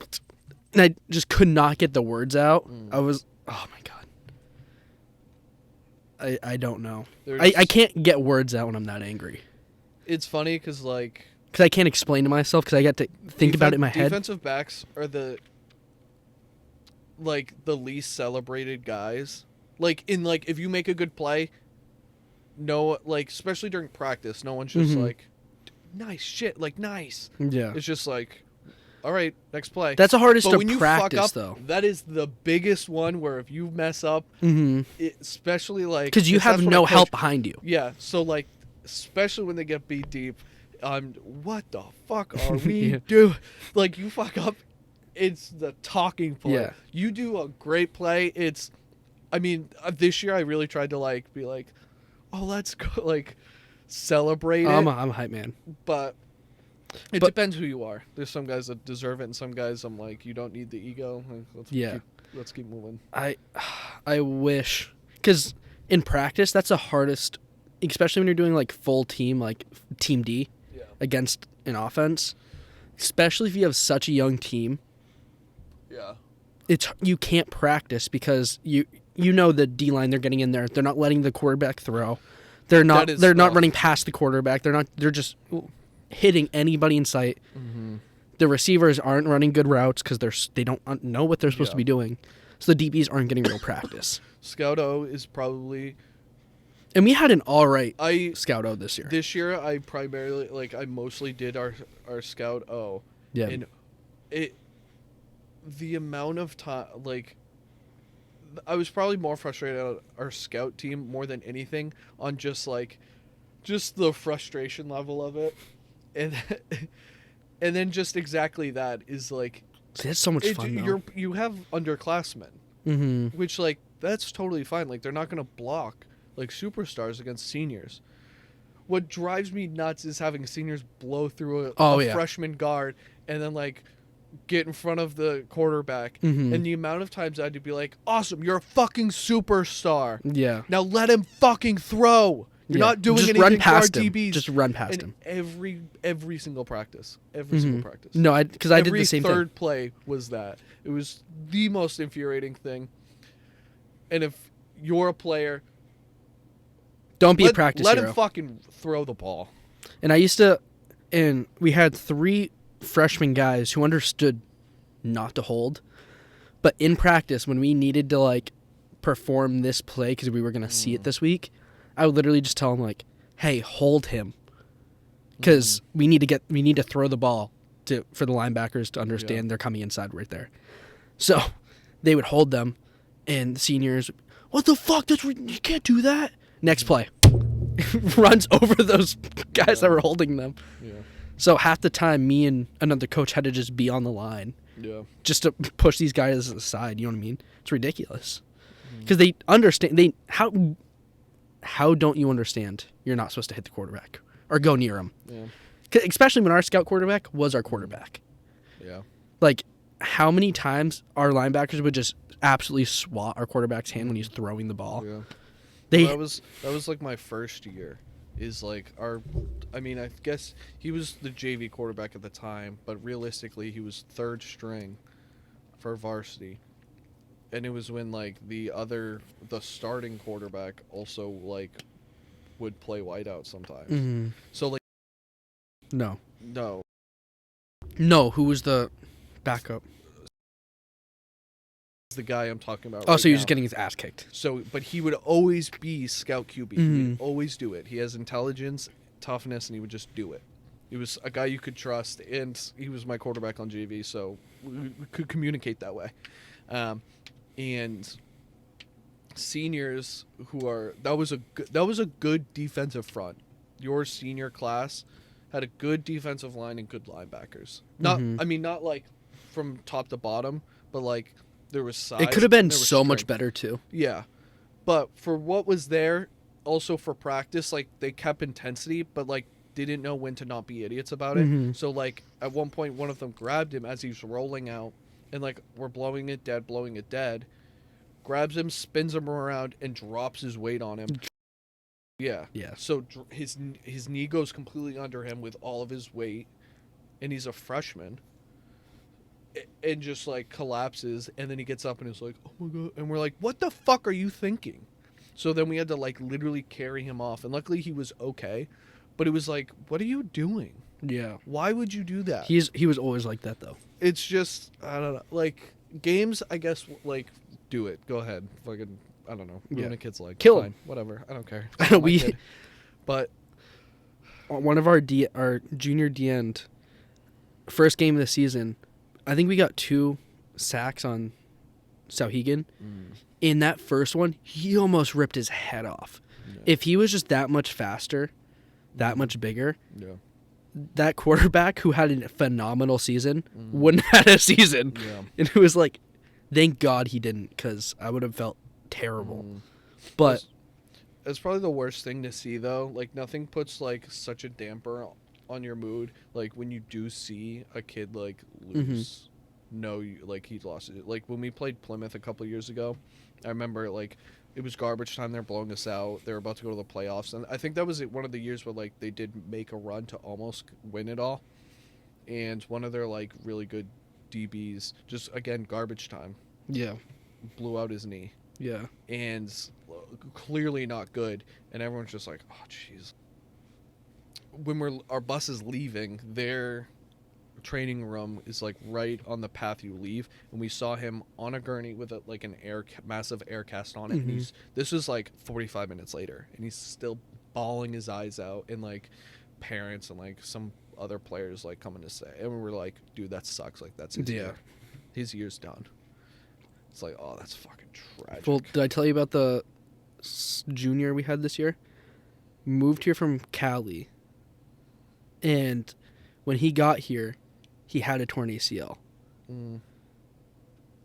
and I just could not get the words out. I was, oh my God. I don't know. I can't get words out when I'm that angry. It's funny because, like... Because I can't explain to myself because I got to think about it in my head. Defensive backs are the least celebrated guys. Like, if you make a good play... No, like, especially during practice, no one's just like, nice shit, like, nice. Yeah. It's just like, all right, next play. That's the hardest but to when you practice, fuck up, though. That is the biggest one where if you mess up, especially, like... Because you have no help behind you. Yeah, so, like, especially when they get beat deep, what the fuck are we doing? Like, you fuck up, it's the talking point. Yeah. You do a great play, it's... I mean, this year I really tried to like be like, oh, let's go like celebrate it. I'm a hype man. But it But- depends who you are. There's some guys that deserve it, and some guys I'm like, you don't need the ego. Like, let's keep moving. I wish, because in practice that's the hardest, especially when you're doing like full team, like team D Yeah. against an offense. Especially if you have such a young team, Yeah. you can't practice because you know the D line, they're getting in there. They're not letting the quarterback throw. They're not rough. running past the quarterback. They're just hitting anybody in sight. Mm-hmm. The receivers aren't running good routes because they don't know what they're supposed to be doing. So the DBs aren't getting real practice. Scout O is probably. And we had an all right Scout O this year. This year, I primarily I mostly did our Scout O. Yeah. And the amount of time I was probably more frustrated at our scout team more than anything on just the frustration level of it, and and then just exactly that is like. See, that's so much fun. Though. You have underclassmen, Mm-hmm. which that's totally fine. Like they're not gonna block like superstars against seniors. What drives me nuts is having seniors blow through a freshman guard and then get in front of the quarterback. Mm-hmm. And the amount of times I had to be like, awesome, you're a fucking superstar. Yeah. Now let him fucking throw. You're not doing just anything run past for our him. DBs. Just run past him. Every single practice. Every single practice. No, because I did the same Every thing. third play was that. It was the most infuriating thing. And if you're a player, don't be a practice let hero. him fucking throw the ball. And we had 3 freshman guys who understood not to hold. But in practice, when we needed to perform this play because we were going to see it this week, I would literally just tell them hey, hold him. Because we need to throw the ball for the linebackers to understand they're coming inside right there. So they would hold them, and the seniors, what the fuck? You can't do that. Next play. Runs over those guys that were holding them. Yeah. So half the time, me and another coach had to just be on the line. Yeah. Just to push these guys aside. You know what I mean? It's ridiculous. Because they understand. How don't you understand you're not supposed to hit the quarterback or go near him? Yeah. Especially when our scout quarterback was our quarterback. Yeah. How many times our linebackers would just absolutely swat our quarterback's hand when he's throwing the ball? Yeah. They that was my first year. I guess he was the JV quarterback at the time, but realistically he was third string for varsity. And it was when the starting quarterback also would play wideout sometimes. Mm-hmm. So No. No, who was the backup? the guy I'm talking about. Oh, right so you're now. just getting his ass kicked. So, but he would always be scout QB. He Mhm. would always do it. He has intelligence, toughness, and he would just do it. He was a guy you could trust, and he was my quarterback on JV, so we could communicate that way. And seniors that was a good defensive front. Your senior class had a good defensive line and good linebackers. Not, Mhm. I mean, not from top to bottom, but there was size. It could have been and there was so much strength. better too. Yeah, but for what was there, also for practice, they kept intensity, but didn't know when to not be idiots about it. Mhm. So at one point, one of them grabbed him as he was rolling out, and we're blowing it dead, grabs him, spins him around, and drops his weight on him. Yeah. Yeah. So his knee goes completely under him with all of his weight, and he's a freshman. And just collapses, and then he gets up and is like, "Oh my god!" And we're like, "What the fuck are you thinking?" So then we had to literally carry him off, and luckily he was okay. But it was "What are you doing? Yeah. Why would you do that?" He was always like that though. It's just I don't know. Games, I guess. Do it. Go ahead. Fucking I don't know. Ruin Yeah. a kid's leg. Kill Fine. him. Whatever. I don't care. I It's know, not my kid. But One of our junior D end first game of the season, I think we got 2 sacks on Sauhegan. In that first one, he almost ripped his head off. Yeah. If he was just that much faster, that much bigger, Yeah. that quarterback who had a phenomenal season wouldn't have had a season. Yeah. And it was thank God he didn't, because I would have felt terrible. Mm. But It's probably the worst thing to see, though. Like, nothing puts, like, such a damper on your mood. Like, when you do see a kid, like, lose. No, like, he's lost it. Like, when we played Plymouth a couple years ago, I remember, like, it was garbage time. They're blowing us out. They were about to go to the playoffs. And I think that was one of the years where, like, they did make a run to almost win it all. And one of their, like, really good DBs, just, again, garbage time, yeah, blew out his knee. yeah, And clearly not good, and everyone's just like, oh jeez. When our bus is leaving, their training room is like right on the path you leave, and we saw him on a gurney with like an massive air cast on it. And this was like 45 minutes later, and he's still bawling his eyes out, and like parents and like some other players like coming to say, and we were like, dude, that sucks. Like, that's his year. His year's done. It's like, oh, that's fucking tragic. Well, did I tell you about the junior we had this year? Moved here from Cali, and when he got here, he had a torn ACL.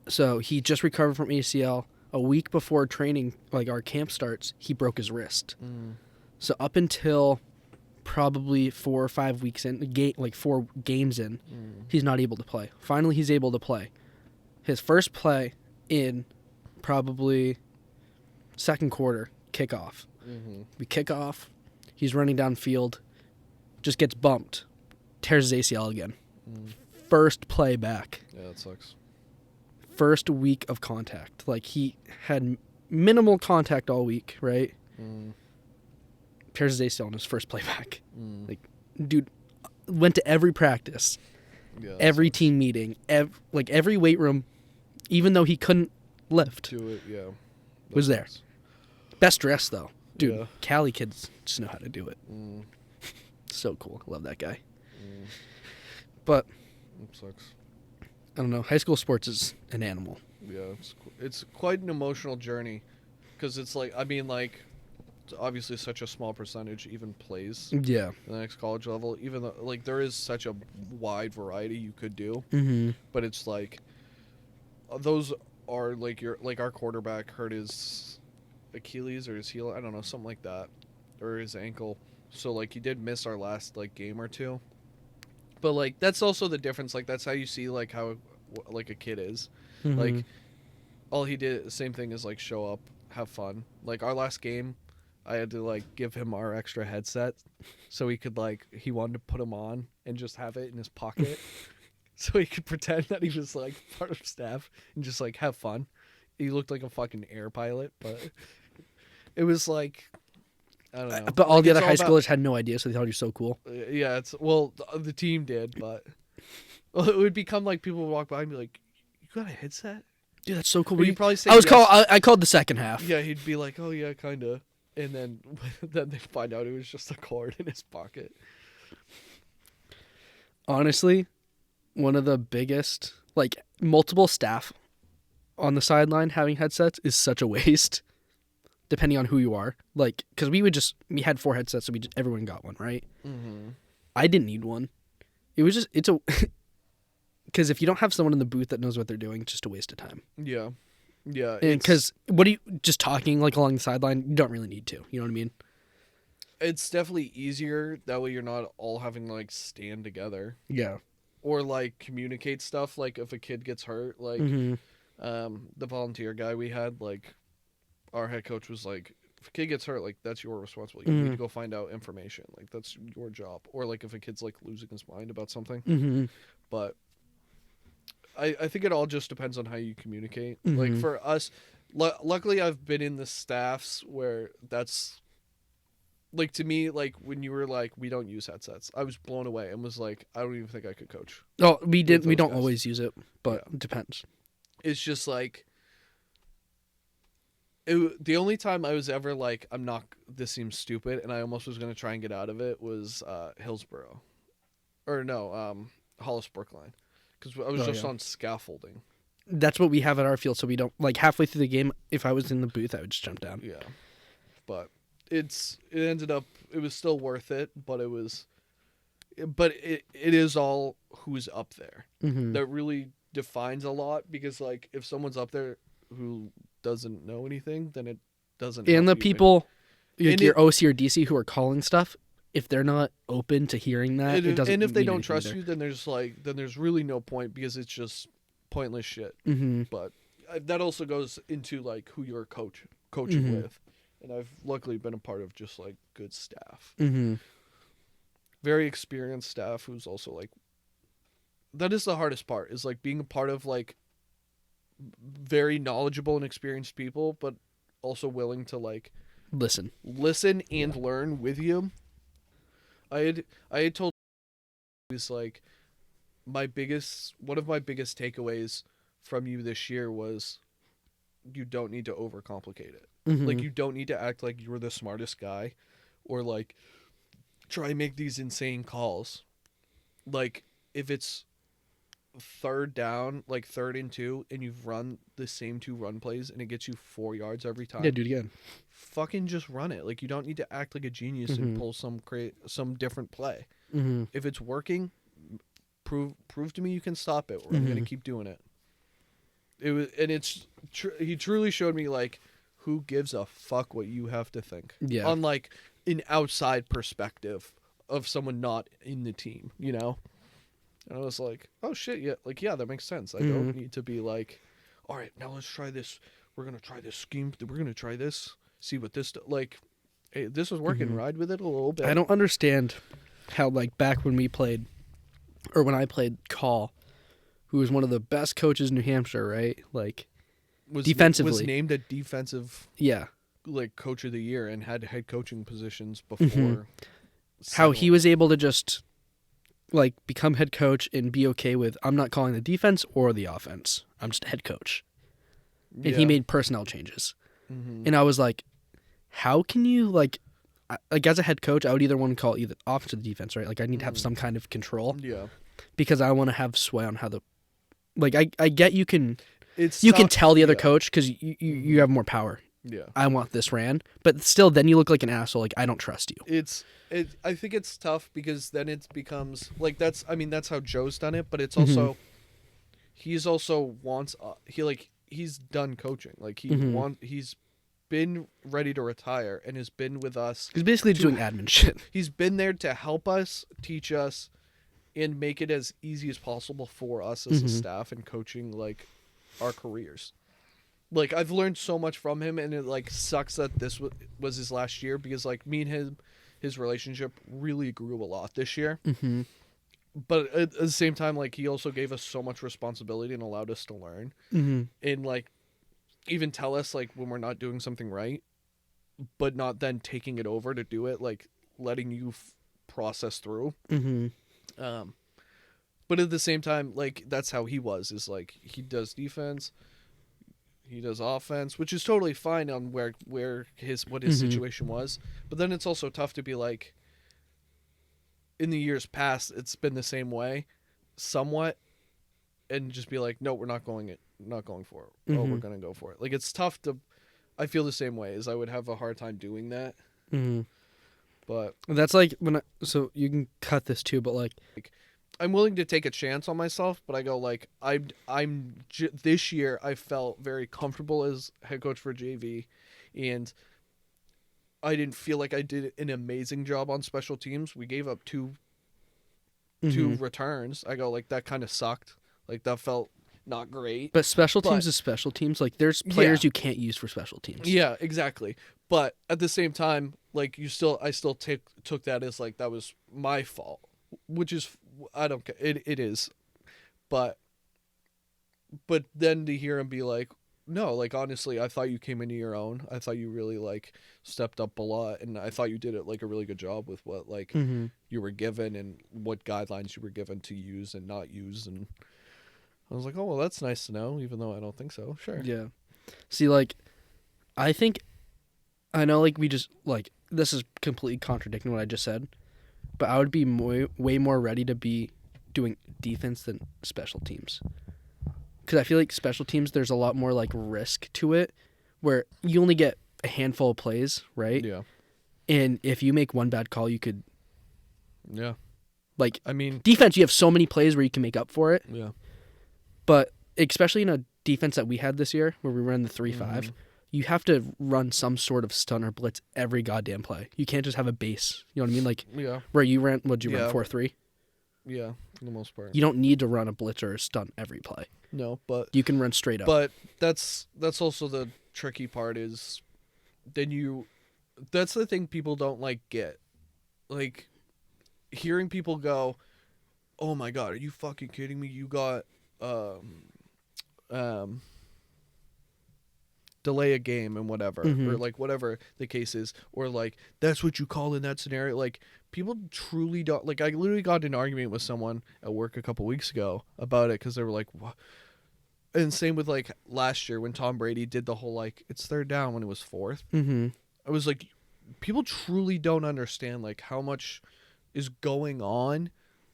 So he just recovered from ACL. A week before training, like our camp starts, he broke his wrist. So up until probably 4 or 5 weeks in, like 4 games in, he's not able to play. Finally, he's able to play. His first play in probably second quarter, kickoff. We kick off. He's running downfield, just gets bumped, tears his ACL again. First play back. Yeah, that sucks. First week of contact. Like, he had minimal contact all week, right? Tears his ACL on his first play back. Like, dude, went to every practice, every team meeting, every weight room, even though he couldn't lift. Do it, yeah. Was there. Best dressed, though. Dude, Yeah. Cali kids just know how to do it. So cool. Love that guy. But, It sucks. I don't know. High school sports is an animal. Yeah, it's quite an emotional journey. Because it's like, I mean, like, it's obviously such a small percentage even plays Yeah. the next college level. Even though, like, there is such a wide variety you could do. But it's like, those are, like, our quarterback hurt his Achilles or his heel, I don't know, something like that, or his ankle. So like, he did miss our last like game or two. But like, that's also the difference. Like, that's how you see like how like a kid is. Like, all he did, same thing as like show up, have fun. Like, our last game, I had to like give him our extra headset so he could like, he wanted to put him on and just have it in his pocket so he could pretend that he was like part of staff and just like have fun. He looked like a fucking air pilot, but it was like, I don't know. But all like, the other high schoolers had no idea, so they thought he was so cool. Yeah, it's, well, the team did, but well, it would become like people would walk by and be like, "You got a headset?" Dude, that's so cool. Or you'd probably say, I called the second half. Yeah, he'd be like, "Oh yeah, kinda," and then they find out it was just a cord in his pocket. Honestly, one of the biggest, like, multiple staff on the sideline having headsets is such a waste. Depending on who you are, like, because we had 4 headsets, so everyone got one, right? I didn't need one. It was just, because if you don't have someone in the booth that knows what they're doing, it's just a waste of time. Yeah, yeah. Because just talking like along the sideline, you don't really need to. You know what I mean? It's definitely easier that way. You're not all having to like stand together. Yeah. Or like communicate stuff. Like if a kid gets hurt, like the volunteer guy we had, like, our head coach was like, if a kid gets hurt, like, that's your responsibility. You need to go find out information. Like, that's your job. Or like if a kid's like losing his mind about something. But I think it all just depends on how you communicate. Like, for us, luckily I've been in the staffs where that's, like, to me, like, when you were like, we don't use headsets, I was blown away and was like, I don't even think I could coach. Oh, we don't guys. always use it, but it depends. It's just like, the only time I was ever like, this seems stupid, and I almost was going to try and get out of it, was Hillsborough. Or no, Hollis Brookline. Because I was on scaffolding. That's what we have at our field, so we don't, like, halfway through the game, if I was in the booth, I would just jump down. Yeah. But it ended up, it was still worth it, but it is all who's up there. That really defines a lot, because, like, if someone's up there who doesn't know anything, then it doesn't. And the help you. people, like And your OC or DC who are calling stuff, if they're not open to hearing that, it doesn't. And if they mean don't anything trust either. you, then there's really no point because it's just pointless shit. Mm-hmm. But that also goes into like who you're coaching Mhm. with, and I've luckily been a part of just like good staff, Mm-hmm. very experienced staff who's also like. That is the hardest part, is like being a part of like very knowledgeable and experienced people, but also willing to like Listen. listen and learn with you. I had told was like one of my biggest takeaways from you this year was you don't need to overcomplicate it. Mm-hmm. Like you don't need to act like you're the smartest guy or like try and make these insane calls. Like if it's third down, like 3rd and 2, and you've run the same 2 run plays and it gets you 4 yards every time. Yeah, do it again. Fucking just run it. Like you don't need to act like a genius and pull some different play. Mm-hmm. If it's working, prove to me you can stop it, or I'm gonna keep doing it. It was, and he truly showed me like who gives a fuck what you have to think. Yeah. On like an outside perspective of someone not in the team, you know. And I was like, oh shit, yeah, like yeah, that makes sense. I don't need to be like, all right, now let's try this. We're gonna try this scheme. We're gonna try this. See what this like. Hey, this was working. Ride with it a little bit. I don't understand how, like, back when we played, or when I played Call, who was one of the best coaches in New Hampshire, right? Like, defensively. Was named a defensive yeah. like coach of the year and had head coaching positions before. How he was able to just, like, become head coach and be okay with, I'm not calling the defense or the offense. I'm just a head coach. And he made personnel changes. Mm-hmm. And I was like, how can you, like as a head coach, I would either want to call either offense or the defense, right? Like, I need to have some kind of control. Yeah. Because I want to have sway on how the, like, I get you can It's can tell the other coach because you have more power. Yeah. I want this ran, but still, then you look like an asshole. Like, I don't trust you. I think it's tough because then it becomes like that's how Joe's done it, but it's also he's also wants he's done coaching. Like he's been ready to retire and has been with us. He's basically doing admin shit. He's been there to help us, teach us, and make it as easy as possible for us as a staff and coaching like our careers. Like I've learned so much from him, and it like sucks that this was his last year because like me and his relationship really grew a lot this year. Mm-hmm. But at the same time, like he also gave us so much responsibility and allowed us to learn and like even tell us like when we're not doing something right, but not then taking it over to do it, like letting you process through. But at the same time, like that's how he was. Is like he does defense. He does offense, which is totally fine on where his situation was. But then it's also tough to be like, in the years past, it's been the same way, somewhat, and just be like, no, we're not going for it. Oh, we're gonna go for it. Like it's tough to. I feel the same way. As I would have a hard time doing that. But that's like so you can cut this too, but like I'm willing to take a chance on myself, but I go like this year I felt very comfortable as head coach for JV, and I didn't feel like I did an amazing job on special teams. We gave up two returns. I go like that kind of sucked. Like that felt not great. But special teams is special teams. Like there's players you can't use for special teams. Yeah, exactly. But at the same time, like I still took that as like that was my fault, which is I don't care. It is, but then to hear him be like, no, like honestly, I thought you came into your own. I thought you really like stepped up a lot, and I thought you did it like a really good job with what like you were given and what guidelines you were given to use and not use. And I was like, oh well, that's nice to know, even though I don't think so. Sure. Yeah. See, like, I know, like we just like this is completely contradicting what I just said, but I would be way more ready to be doing defense than special teams. Because I feel like special teams, there's a lot more, like, risk to it, where you only get a handful of plays, right? Yeah. And if you make one bad call, you could... Yeah. Like, I mean... defense, you have so many plays where you can make up for it. Yeah. But especially in a defense that we had this year, where we ran the 3-5, you have to run some sort of stun or blitz every goddamn play. You can't just have a base. You know what I mean? Like, Yeah. where you ran, what'd you Yeah. run, 4-3? Yeah, for the most part. You don't need to run a blitz or a stun every play. No, but You can run straight up. But that's also the tricky part is that's the thing people don't get. Like hearing people go, "Oh my god, are you fucking kidding me? You got delay a game and whatever or like whatever the case is, or like that's what you call in that scenario." Like people truly don't like. I literally got in an argument with someone at work a couple weeks ago about it because they were like, "What?" And same with like last year when Tom Brady did the whole like it's third down when it was fourth. Mm-hmm. I was like, people truly don't understand like how much is going on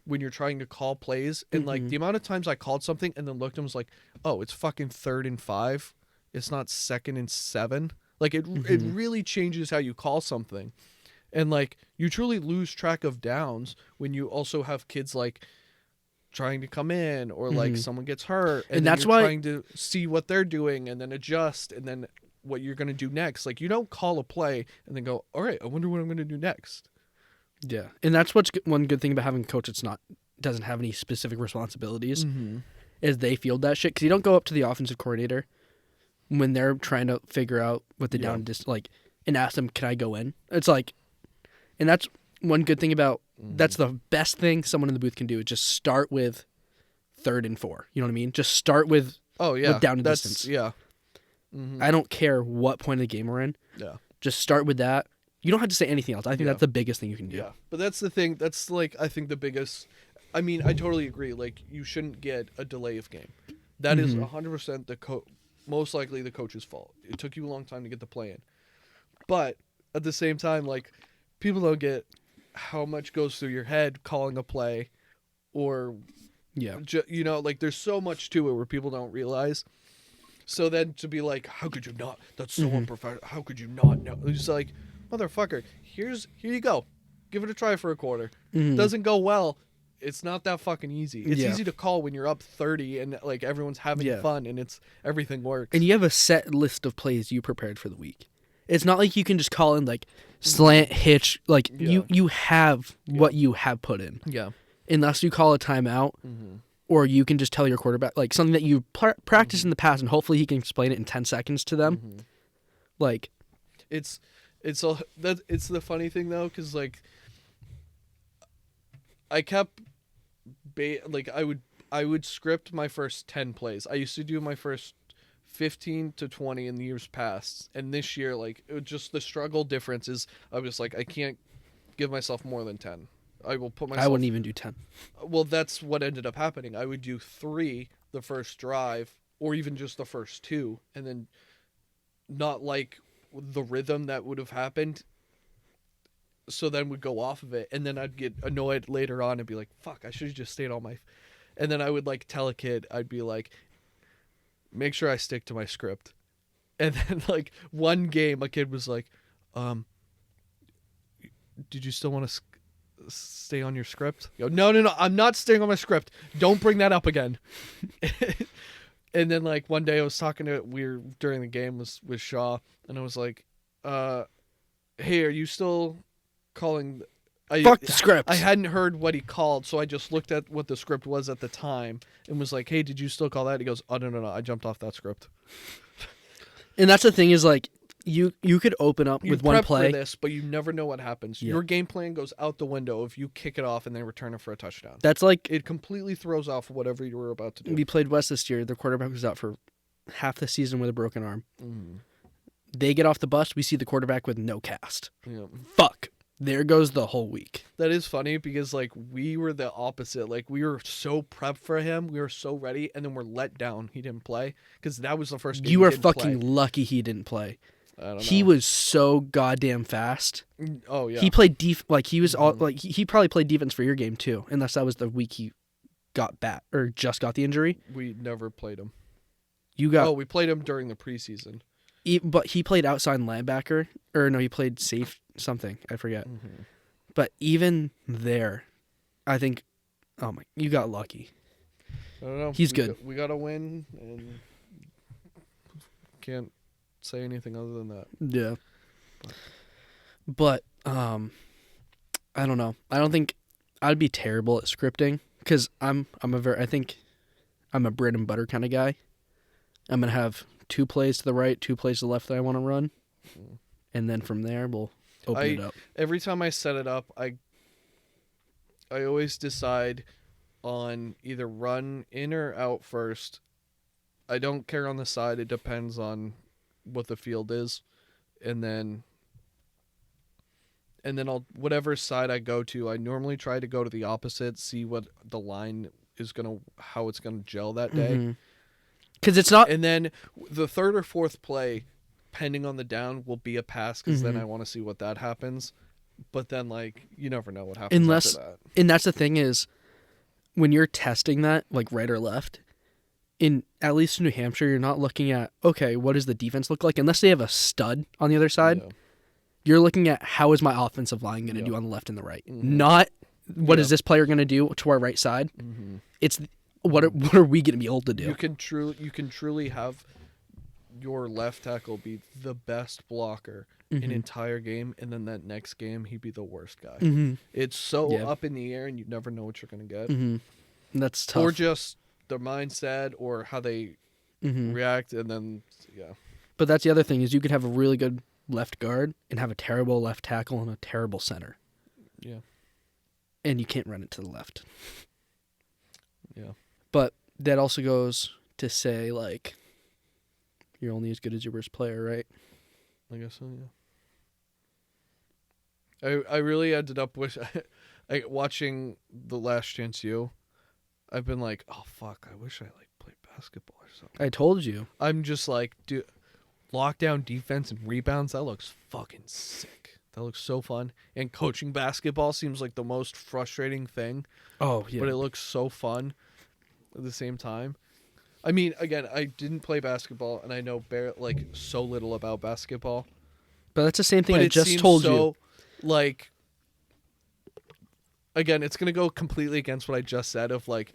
when you're trying to call plays, and like the amount of times I called something and then looked and was like, oh, it's fucking 3rd and 5. It's not 2nd and 7. Like it really changes how you call something, and like you truly lose track of downs when you also have kids like trying to come in or like someone gets hurt and that's you're why trying to see what they're doing and then adjust and then what you're going to do next. Like you don't call a play and then go, all right, I wonder what I'm going to do next. Yeah, and that's what's one good thing about having a coach that's doesn't have any specific responsibilities is they field that shit, because you don't go up to the offensive coordinator when they're trying to figure out what the down and ask them, can I go in? It's like, and that's one good thing about that's the best thing someone in the booth can do, is just start with 3rd and 4. You know what I mean? Just start with down and distance. Yeah. I don't care what point of the game we're in. Yeah. Just start with that. You don't have to say anything else. I think that's the biggest thing you can do. Yeah. But that's the thing. That's like, I think the biggest, I mean, I totally agree. Like you shouldn't get a delay of game. That is 100% most likely the coach's fault. It took you a long time to get the play in. But at the same time, like people don't get how much goes through your head calling a play, or you know, like there's so much to it where people don't realize. So then to be like, how could you not? That's so unprofessional. How could you not know? It's just like, motherfucker, here you go. Give it a try for a quarter. Doesn't go well. It's not that fucking easy. It's easy to call when you're up 30 and like everyone's having fun and everything works. And you have a set list of plays you prepared for the week. It's not like you can just call in like slant, hitch. Like you have what you have put in. Yeah. Unless you call a timeout, or you can just tell your quarterback like something that you practiced in the past, and hopefully he can explain it in 10 seconds to them. Like, it's the funny thing though, because like I kept I would script my first 10 plays. I used to do my first 15 to 20 in the years past, and this year like it was just the struggle difference is I was like, I can't give myself more than 10. I will put myself, I wouldn't even do 10. Well, that's what ended up happening. I would do 3 the first drive, or even just the first 2, and then not like the rhythm that would have happened, so then would go off of it, and then I'd get annoyed later on and be like, fuck, I should have just stayed on my, and then I would like tell a kid, I'd be like, make sure I stick to my script. And then like one game a kid was like, did you still want to stay on your script? I go, no, I'm not staying on my script, don't bring that up again. And then like one day I was talking to, during the game with Shaw, and I was like, hey, are you still calling? Fuck the script. I hadn't heard what he called, so I just looked at what the script was at the time and was like, hey, did you still call that? He goes, oh, no, I jumped off that script. And that's the thing is like, you could open up with one play for this, but you never know what happens. Your game plan goes out the window if you kick it off and then return it for a touchdown. That's like, it completely throws off whatever you were about to do. We played West this year. The quarterback was out for half the season with a broken arm. They get off the bus. We see the quarterback with no cast. Fuck. There goes the whole week. That is funny because like we were the opposite. Like we were so prepped for him. We were so ready, and then we're let down. He didn't play because that was the first game. You were fucking lucky he didn't play. I don't know. He was so goddamn fast. Oh yeah. He played like he was all like he probably played defense for your game too, unless that was the week he got back or just got the injury. We never played him. We played him during the preseason. But he played outside linebacker, or no, he played safe something. I forget. But even there, I think, you got lucky. I don't know. He's good. We got to win, and Can't say anything other than that. Yeah. But I don't know. I don't think I'd be terrible at scripting because I think I'm a bread and butter kind of guy. I'm gonna have 2 plays to the right, 2 plays to the left that I want to run, and then from there we'll open it up. Every time I set it up, I always decide on either run in or out first. I don't care on the side. It depends on what the field is, and then I'll whatever side I go to. I normally try to go to the opposite, see what the line is how it's gonna gel that day. Because it's not. And then the third or fourth play, depending on the down, will be a pass because then I want to see what that happens. But then, like, you never know what happens after that. And that's the thing is, when you're testing that, like right or left, at least in New Hampshire, you're not looking at, okay, what does the defense look like? Unless they have a stud on the other side, you're looking at how is my offensive line going to do on the left and the right. Not what is this player going to do to our right side. It's what are we going to be able to do? You can truly have your left tackle be the best blocker an entire game, and then that next game he'd be the worst guy. It's so up in the air, and you never know what you're going to get. That's tough. Or just their mindset or how they react, and then But that's the other thing is you could have a really good left guard and have a terrible left tackle and a terrible center. Yeah. And you can't run it to the left. Yeah. But that also goes to say, like, you're only as good as your worst player, right? I guess so, yeah. I really ended up watching The Last Chance U. I've been like, oh fuck, I wish I played basketball or something. I told you. I'm just like, dude, lockdown defense and rebounds, that looks fucking sick. That looks so fun. And coaching basketball seems like the most frustrating thing. Oh, yeah. But it looks so fun at the same time. I mean, again, I didn't play basketball, and I know so little about basketball. But that's the same thing But I it just seems told so, you. Like, again, it's gonna go completely against what I just said. Of like,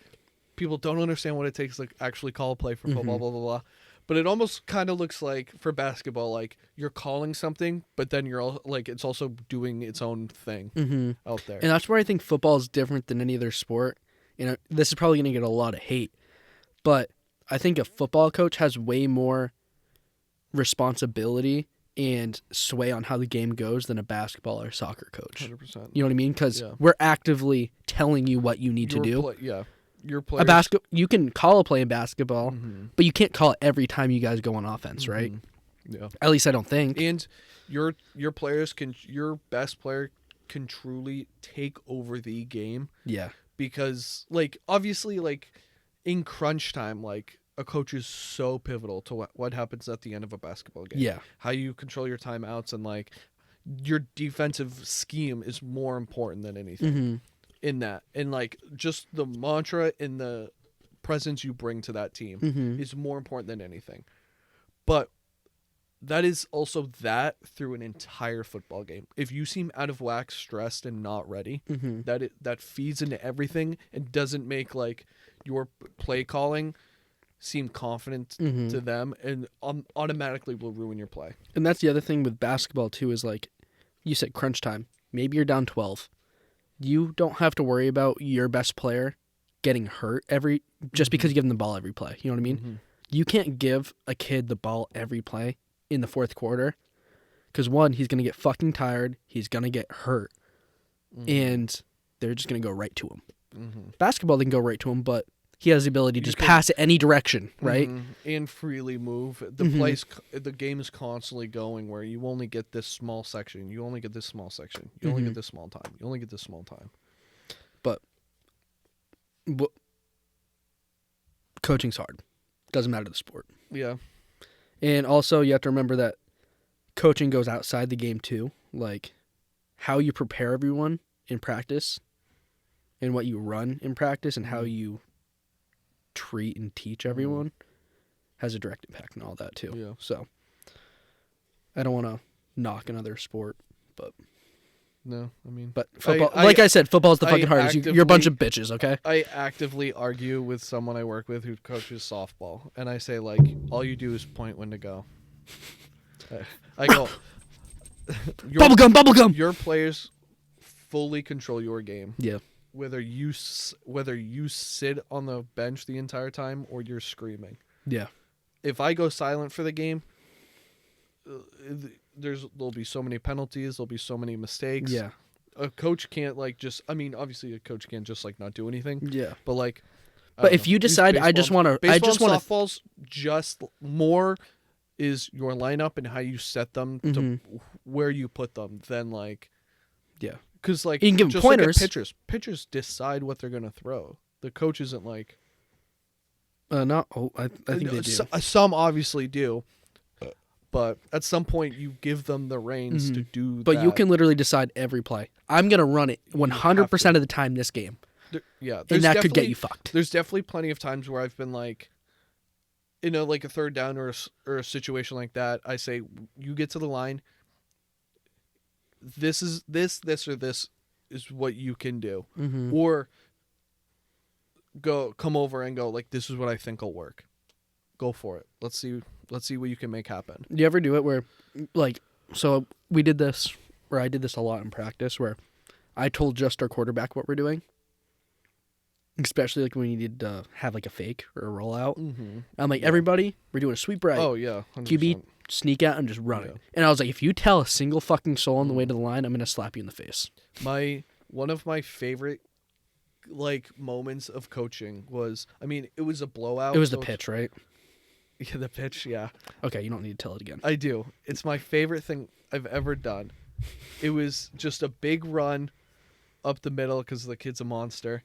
people don't understand what it takes to like actually call a play for football, blah blah blah. But it almost kind of looks like for basketball, like you're calling something, but then you're all like it's also doing its own thing out there. And that's where I think football is different than any other sport. You know, this is probably going to get a lot of hate, but I think a football coach has way more responsibility and sway on how the game goes than a basketball or soccer coach. 100%. You know what I mean? Because we're actively telling you what you need to do. Your players. You can call a play in basketball, but you can't call it every time you guys go on offense, right? Yeah. At least I don't think. And your best player can truly take over the game. Yeah. Because like obviously like in crunch time, like a coach is so pivotal to what happens at the end of a basketball game. Yeah. How you control your timeouts and like your defensive scheme is more important than anything in that. And like just the mantra and the presence you bring to that team is more important than anything. But that is also that through an entire football game. If you seem out of whack, stressed, and not ready, that feeds into everything and doesn't make like your play calling seem confident to them, and automatically will ruin your play. And that's the other thing with basketball too is like you said, crunch time. Maybe you're down 12. You don't have to worry about your best player getting hurt just because you give them the ball every play. You know what I mean? You can't give a kid the ball every play in the fourth quarter because one, he's going to get fucking tired. He's going to get hurt and they're just going to go right to him. Basketball, they can go right to him, but he has the ability to just pass it any direction, right? And freely move. The game is constantly going where you only get this small section. You only get this small section. You only get this small time. You only get this small time. But coaching's hard. Doesn't matter the sport. Yeah. And also, you have to remember that coaching goes outside the game, too. Like, how you prepare everyone in practice and what you run in practice and how you treat and teach everyone has a direct impact on all that, too. Yeah. So, I don't want to knock another sport, but No, I mean, But football, like I said, football's the I fucking hardest. You're a bunch of bitches, okay? I actively argue with someone I work with who coaches softball, and I say like, all you do is point when to go. I go, Bubblegum. Your players fully control your game. Yeah. Whether you sit on the bench the entire time or you're screaming. Yeah. If I go silent for the game, there'll be so many penalties. There'll be so many mistakes. Yeah. A coach can't like just. I mean, obviously a coach can't just like not do anything. Yeah. But like. But if you decide, I just want to. Softball's just more is your lineup and how you set them to where you put them than like. Yeah. Because like you can give just pointers. Look at pitchers decide what they're gonna throw. The coach isn't like. No. Oh, I think they do. Some obviously do, but at some point you give them the reins to do. But you can literally decide every play. I'm gonna run it 100% of the time this game. And that could get you fucked. There's definitely plenty of times where I've been like, in a third down or a situation like that. I say, you get to the line. This is this or this is what you can do, or come over and go like, this is what I think will work. Go for it. Let's see what you can make happen. Do you ever do it where, like, so we did this, or I did this a lot in practice, where I told just our quarterback what we're doing, especially like when we needed to have like a fake or a rollout. I'm like, everybody, we're doing a sweep right. Oh yeah, 100%. QB, sneak out and just run it. And I was like, if you tell a single fucking soul on the way to the line, I'm gonna slap you in the face. One of my favorite like moments of coaching was, I mean, it was a blowout. It was the pitch, right? Yeah, the pitch, yeah. Okay, you don't need to tell it again. I do. It's my favorite thing I've ever done. It was just a big run up the middle because the kid's a monster.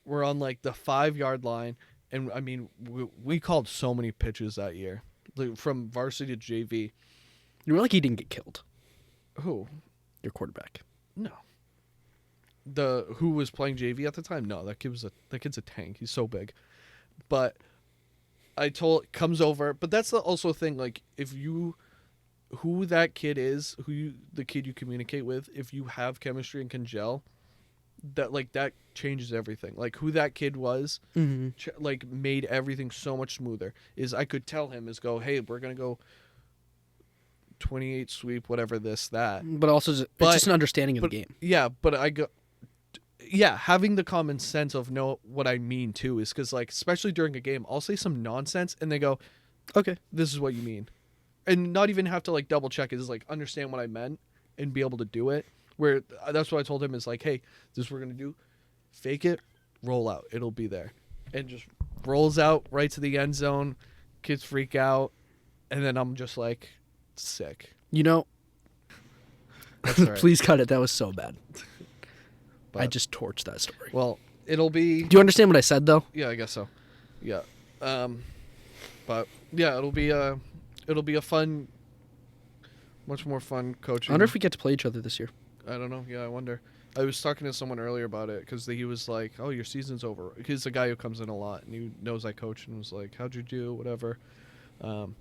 We're on like the 5-yard line, and I mean, we called so many pitches that year, like, from varsity to JV. You were like, he didn't get killed. Who? Your quarterback. No. Who was playing JV at the time? No, that kid's a tank. He's so big. But comes over. But that's also a thing. Like, who that kid is, the kid you communicate with, if you have chemistry and can gel, that changes everything. Like, who that kid was, like, made everything so much smoother. I could tell him go, hey, we're gonna go 28 sweep, whatever this that. But also, it's just an understanding of the game. Yeah, but having the common sense of know what I mean too is because, like, especially during a game, I'll say some nonsense and they go, okay, this is what you mean, and not even have to like double check it. Is like understand what I meant and be able to do it. Where that's what I told him is like, hey, this is what we're gonna do. Fake it, roll out. It'll be there, and just rolls out right to the end zone. Kids freak out, and then I'm just like, sick. You know, that's all right. Please cut it. That was so bad. But, I just torched that story. Well, it'll be. Do you understand what I said though? Yeah, I guess so. Yeah. But yeah, it'll be a fun, much more fun coaching. I wonder if we get to play each other this year. I don't know. Yeah, I wonder. I was talking to someone earlier about it because he was like, "Oh, your season's over." He's a guy who comes in a lot and he knows I coach and was like, "How'd you do?" Whatever. And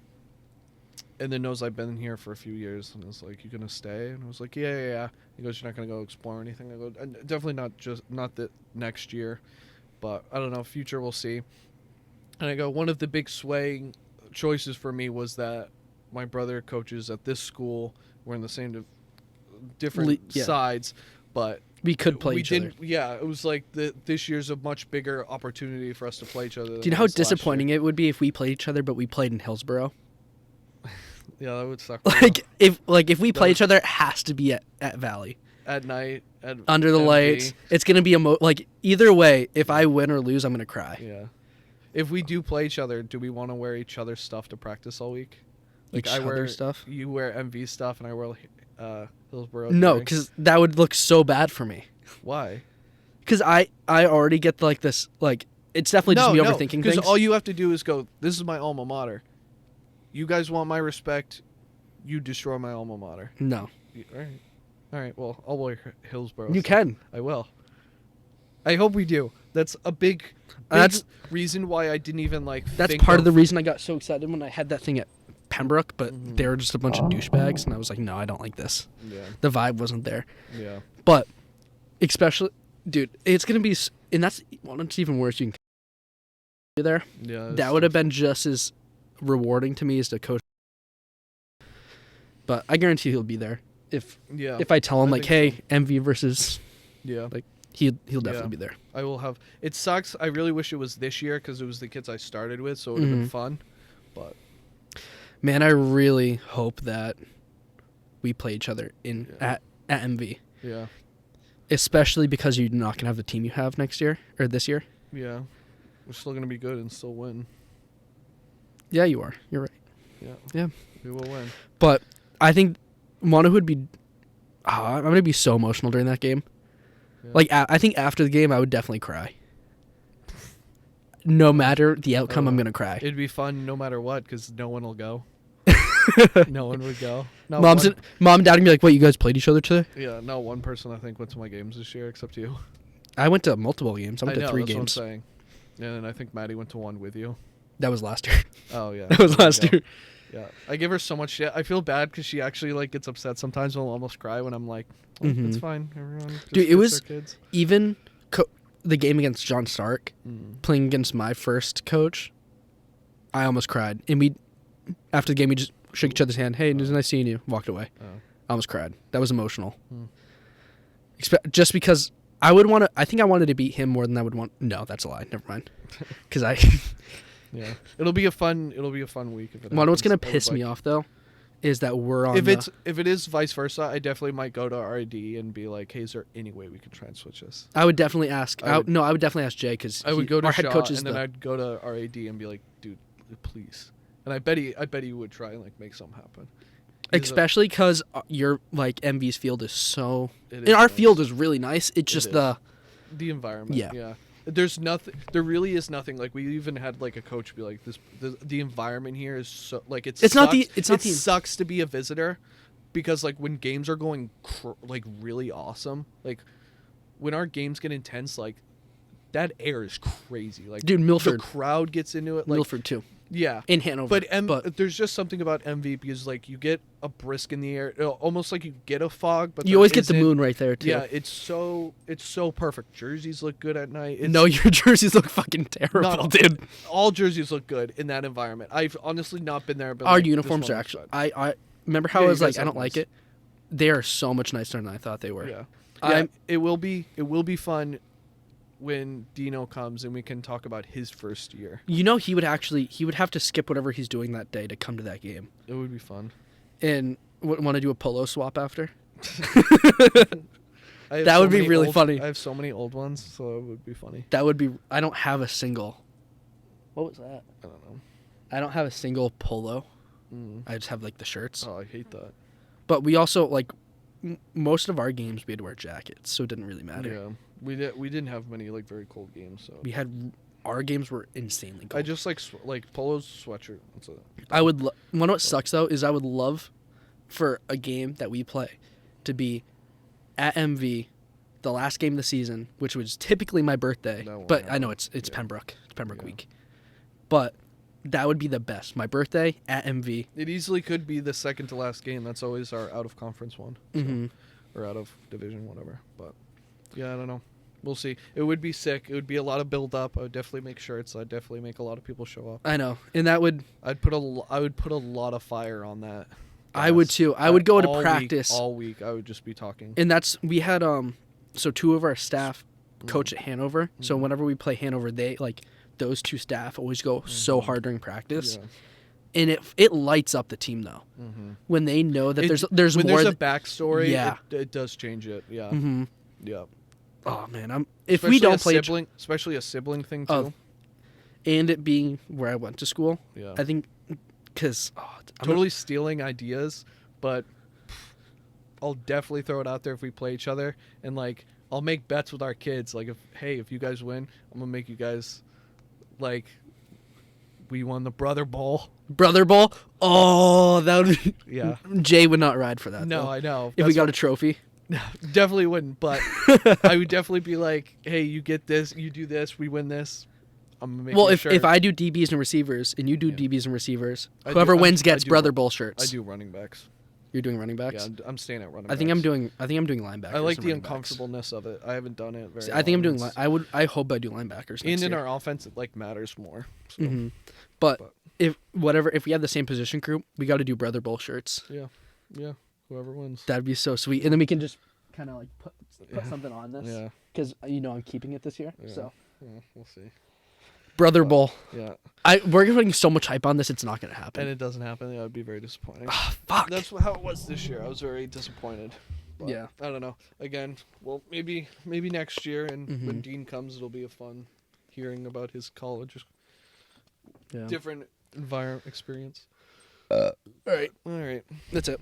then knows I've been here for a few years and was like, "You gonna stay?" And I was like, "Yeah." He goes, "You're not gonna go explore anything?" I go, "Definitely not the next year, but I don't know. Future, we'll see." And I go, one of the big swaying choices for me was that my brother coaches at this school. We're in the same different sides, but we could play each other. Yeah, it was like this year's a much bigger opportunity for us to play each other. Do you know how disappointing it would be if we played each other, but we played in Hillsborough? Yeah, that would suck. If we play each other, it has to be at Valley at night under the MV. lights. It's gonna be either way. If I win or lose, I'm gonna cry. Yeah. If we do play each other, do we want to wear each other's stuff to practice all week? Like I wear stuff. You wear MV stuff, and I wear Hillsborough. No, because that would look so bad for me. Why? Because I already get like this. Like, it's definitely just me overthinking things. Because all you have to do is go, "This is my alma mater. You guys want my respect. You destroy my alma mater." No. All right. Well, I'll wear Hillsborough. You can. I will. I hope we do. That's a big reason why I didn't even like. That's part of the reason I got so excited when I had that thing at Pembroke, but they were just a bunch of douchebags, and I was like, no, I don't like this. Yeah. The vibe wasn't there. Yeah. But especially, dude, it's gonna be, and that's even worse. You can be there. Yeah. That would have been just as rewarding to me as the coach. But I guarantee he'll be there if I tell him like, hey, so. MV versus, Yeah. like he'll definitely be there. I will have. It sucks. I really wish it was this year because it was the kids I started with, so it would have been fun. But man, I really hope that we play each other at MV. Yeah. Especially because you're not gonna have the team you have next year or this year. Yeah. We're still gonna be good and still win. Yeah, you are. You're right. Yeah. Yeah. We will win. But I think Mono would be. I'm gonna be so emotional during that game. Yeah. Like I think after the game, I would definitely cry. No matter the outcome, I'm gonna cry. It'd be fun no matter what because no one will go. No one would go. Mom and Dad would be like, "What? You guys played each other today?" Yeah, not one person I think went to my games this year except you. I went to multiple games. I went to 3 that's games. What I'm saying. Yeah, and I think Maddie went to one with you. That was last year. Oh yeah, That was last year. Yeah, I give her so much shit. I feel bad because she actually like gets upset sometimes. Will almost cry when I'm like, "It's fine, everyone." Just Dude, it was kids. even the game against John Stark, playing against my first coach. I almost cried, and we after the game we just shook each other's hand. Hey, it was nice seeing you. Walked away. I almost cried. That was emotional. Just because I would want to. I think I wanted to beat him more than I would want. No, that's a lie. Never mind. Because Yeah, it'll be a fun week. If it what's gonna piss me off though, is that we're on. If it is vice versa, I definitely might go to RID and be like, "Hey, is there any way we can try and switch this?" I would definitely ask. I would definitely ask Jay because I would go to our head Shaw, coach is and then I'd go to RAD and be like, "Dude, please." And I bet he would try and like make something happen. Especially because your like MV's field is so. It And is our nice. field is really nice. It's just the environment. Yeah. There's nothing. There really is nothing. Like we even had like a coach be like, the environment here is so like it sucks to be a visitor, because like when games are going like really awesome, like when our games get intense, like that air is crazy. Like dude, Milford, the crowd gets into it. Like, Milford too. Yeah, in Hanover. But there's just something about MV because like you get a brisk in the air, almost like you get a fog, but you always get the moon right there too. Yeah, it's so perfect. Jerseys look good at night. No, your jerseys look fucking terrible, dude. All jerseys look good in that environment. I've honestly not been there. But our uniforms are actually. I remember how I was like, I don't like it. They are so much nicer than I thought they were. Yeah. It will be fun when Dino comes and we can talk about his first year. You know, he would have to skip whatever he's doing that day to come to that game. It would be fun. And want to do a polo swap after? That would be really funny. I have so many old ones, so it would be funny. That would be. I don't have a single. What was that? I don't know. I don't have a single polo. I just have like the shirts. Oh, I hate that. But we also like most of our games we had to wear jackets, so it didn't really matter. Yeah. We didn't have many like very cold games, so we had our games were insanely cold. I just like polos, sweatshirt. That's it. I would what sucks though is I would love for a game that we play to be at MV, the last game of the season, which was typically my birthday. But I know it's Pembroke. It's Pembroke week. But that would be the best. My birthday at MV. It easily could be the second to last game. That's always our out of conference one. So, or out of division, whatever. But yeah, I don't know. We'll see. It would be sick. It would be a lot of build up. I would definitely make shirts. I'd definitely make a lot of people show up. I know. And that would I would put a lot of fire on that. I would too. I would go to practice all week. I would just be talking. And we had so 2 of our staff coach at Hanover. So whenever we play Hanover, they like those 2 staff always go so hard during practice. Yeah. And it lights up the team though. When they know that there's when more there's a backstory, yeah. it does change it. Yeah. Yeah. Oh man, if we don't play especially a sibling thing too. And it being where I went to school. Yeah. I think cuz totally stealing ideas, but I'll definitely throw it out there if we play each other, and like I'll make bets with our kids like if you guys win, I'm going to make you guys like we won the Brother Bowl. Brother Bowl? Oh, that would be... Yeah. Jay would not ride for that. No, though. I know. If we got a trophy. Definitely wouldn't, but I would definitely be like, hey, you get this, you do this, we win this. making Well, sure. if I do DBs and receivers and you do Yeah. DBs and receivers, I whoever do- wins I gets do- brother bull shirts. I do running backs. You're doing running backs. Yeah, I'm staying at running I backs. think I'm doing linebackers. I like and the running backs. uncomfortableness of it. I haven't done it very. I think I'm long. doing. I hope I do linebackers. And Next in year. our offense, it like matters more. So, Mm-hmm. But But- if we have the same position group, we got to do brother bull shirts. yeah, whoever wins. That'd be so sweet, and then we can just kind of like put Yeah. something on this. Yeah, Because I'm keeping it this year. Yeah. So we'll see. brother bull. Yeah, We're putting so much hype on this. It's not gonna happen. and it doesn't happen. That would be very disappointing. Ah, fuck. That's how it was this year. I was very disappointed. But Yeah. I don't know. Again, well, maybe next year, and when Mhm. Dean comes, it'll be a fun hearing about his college, Yeah. different environment experience. All right. All right. That's it.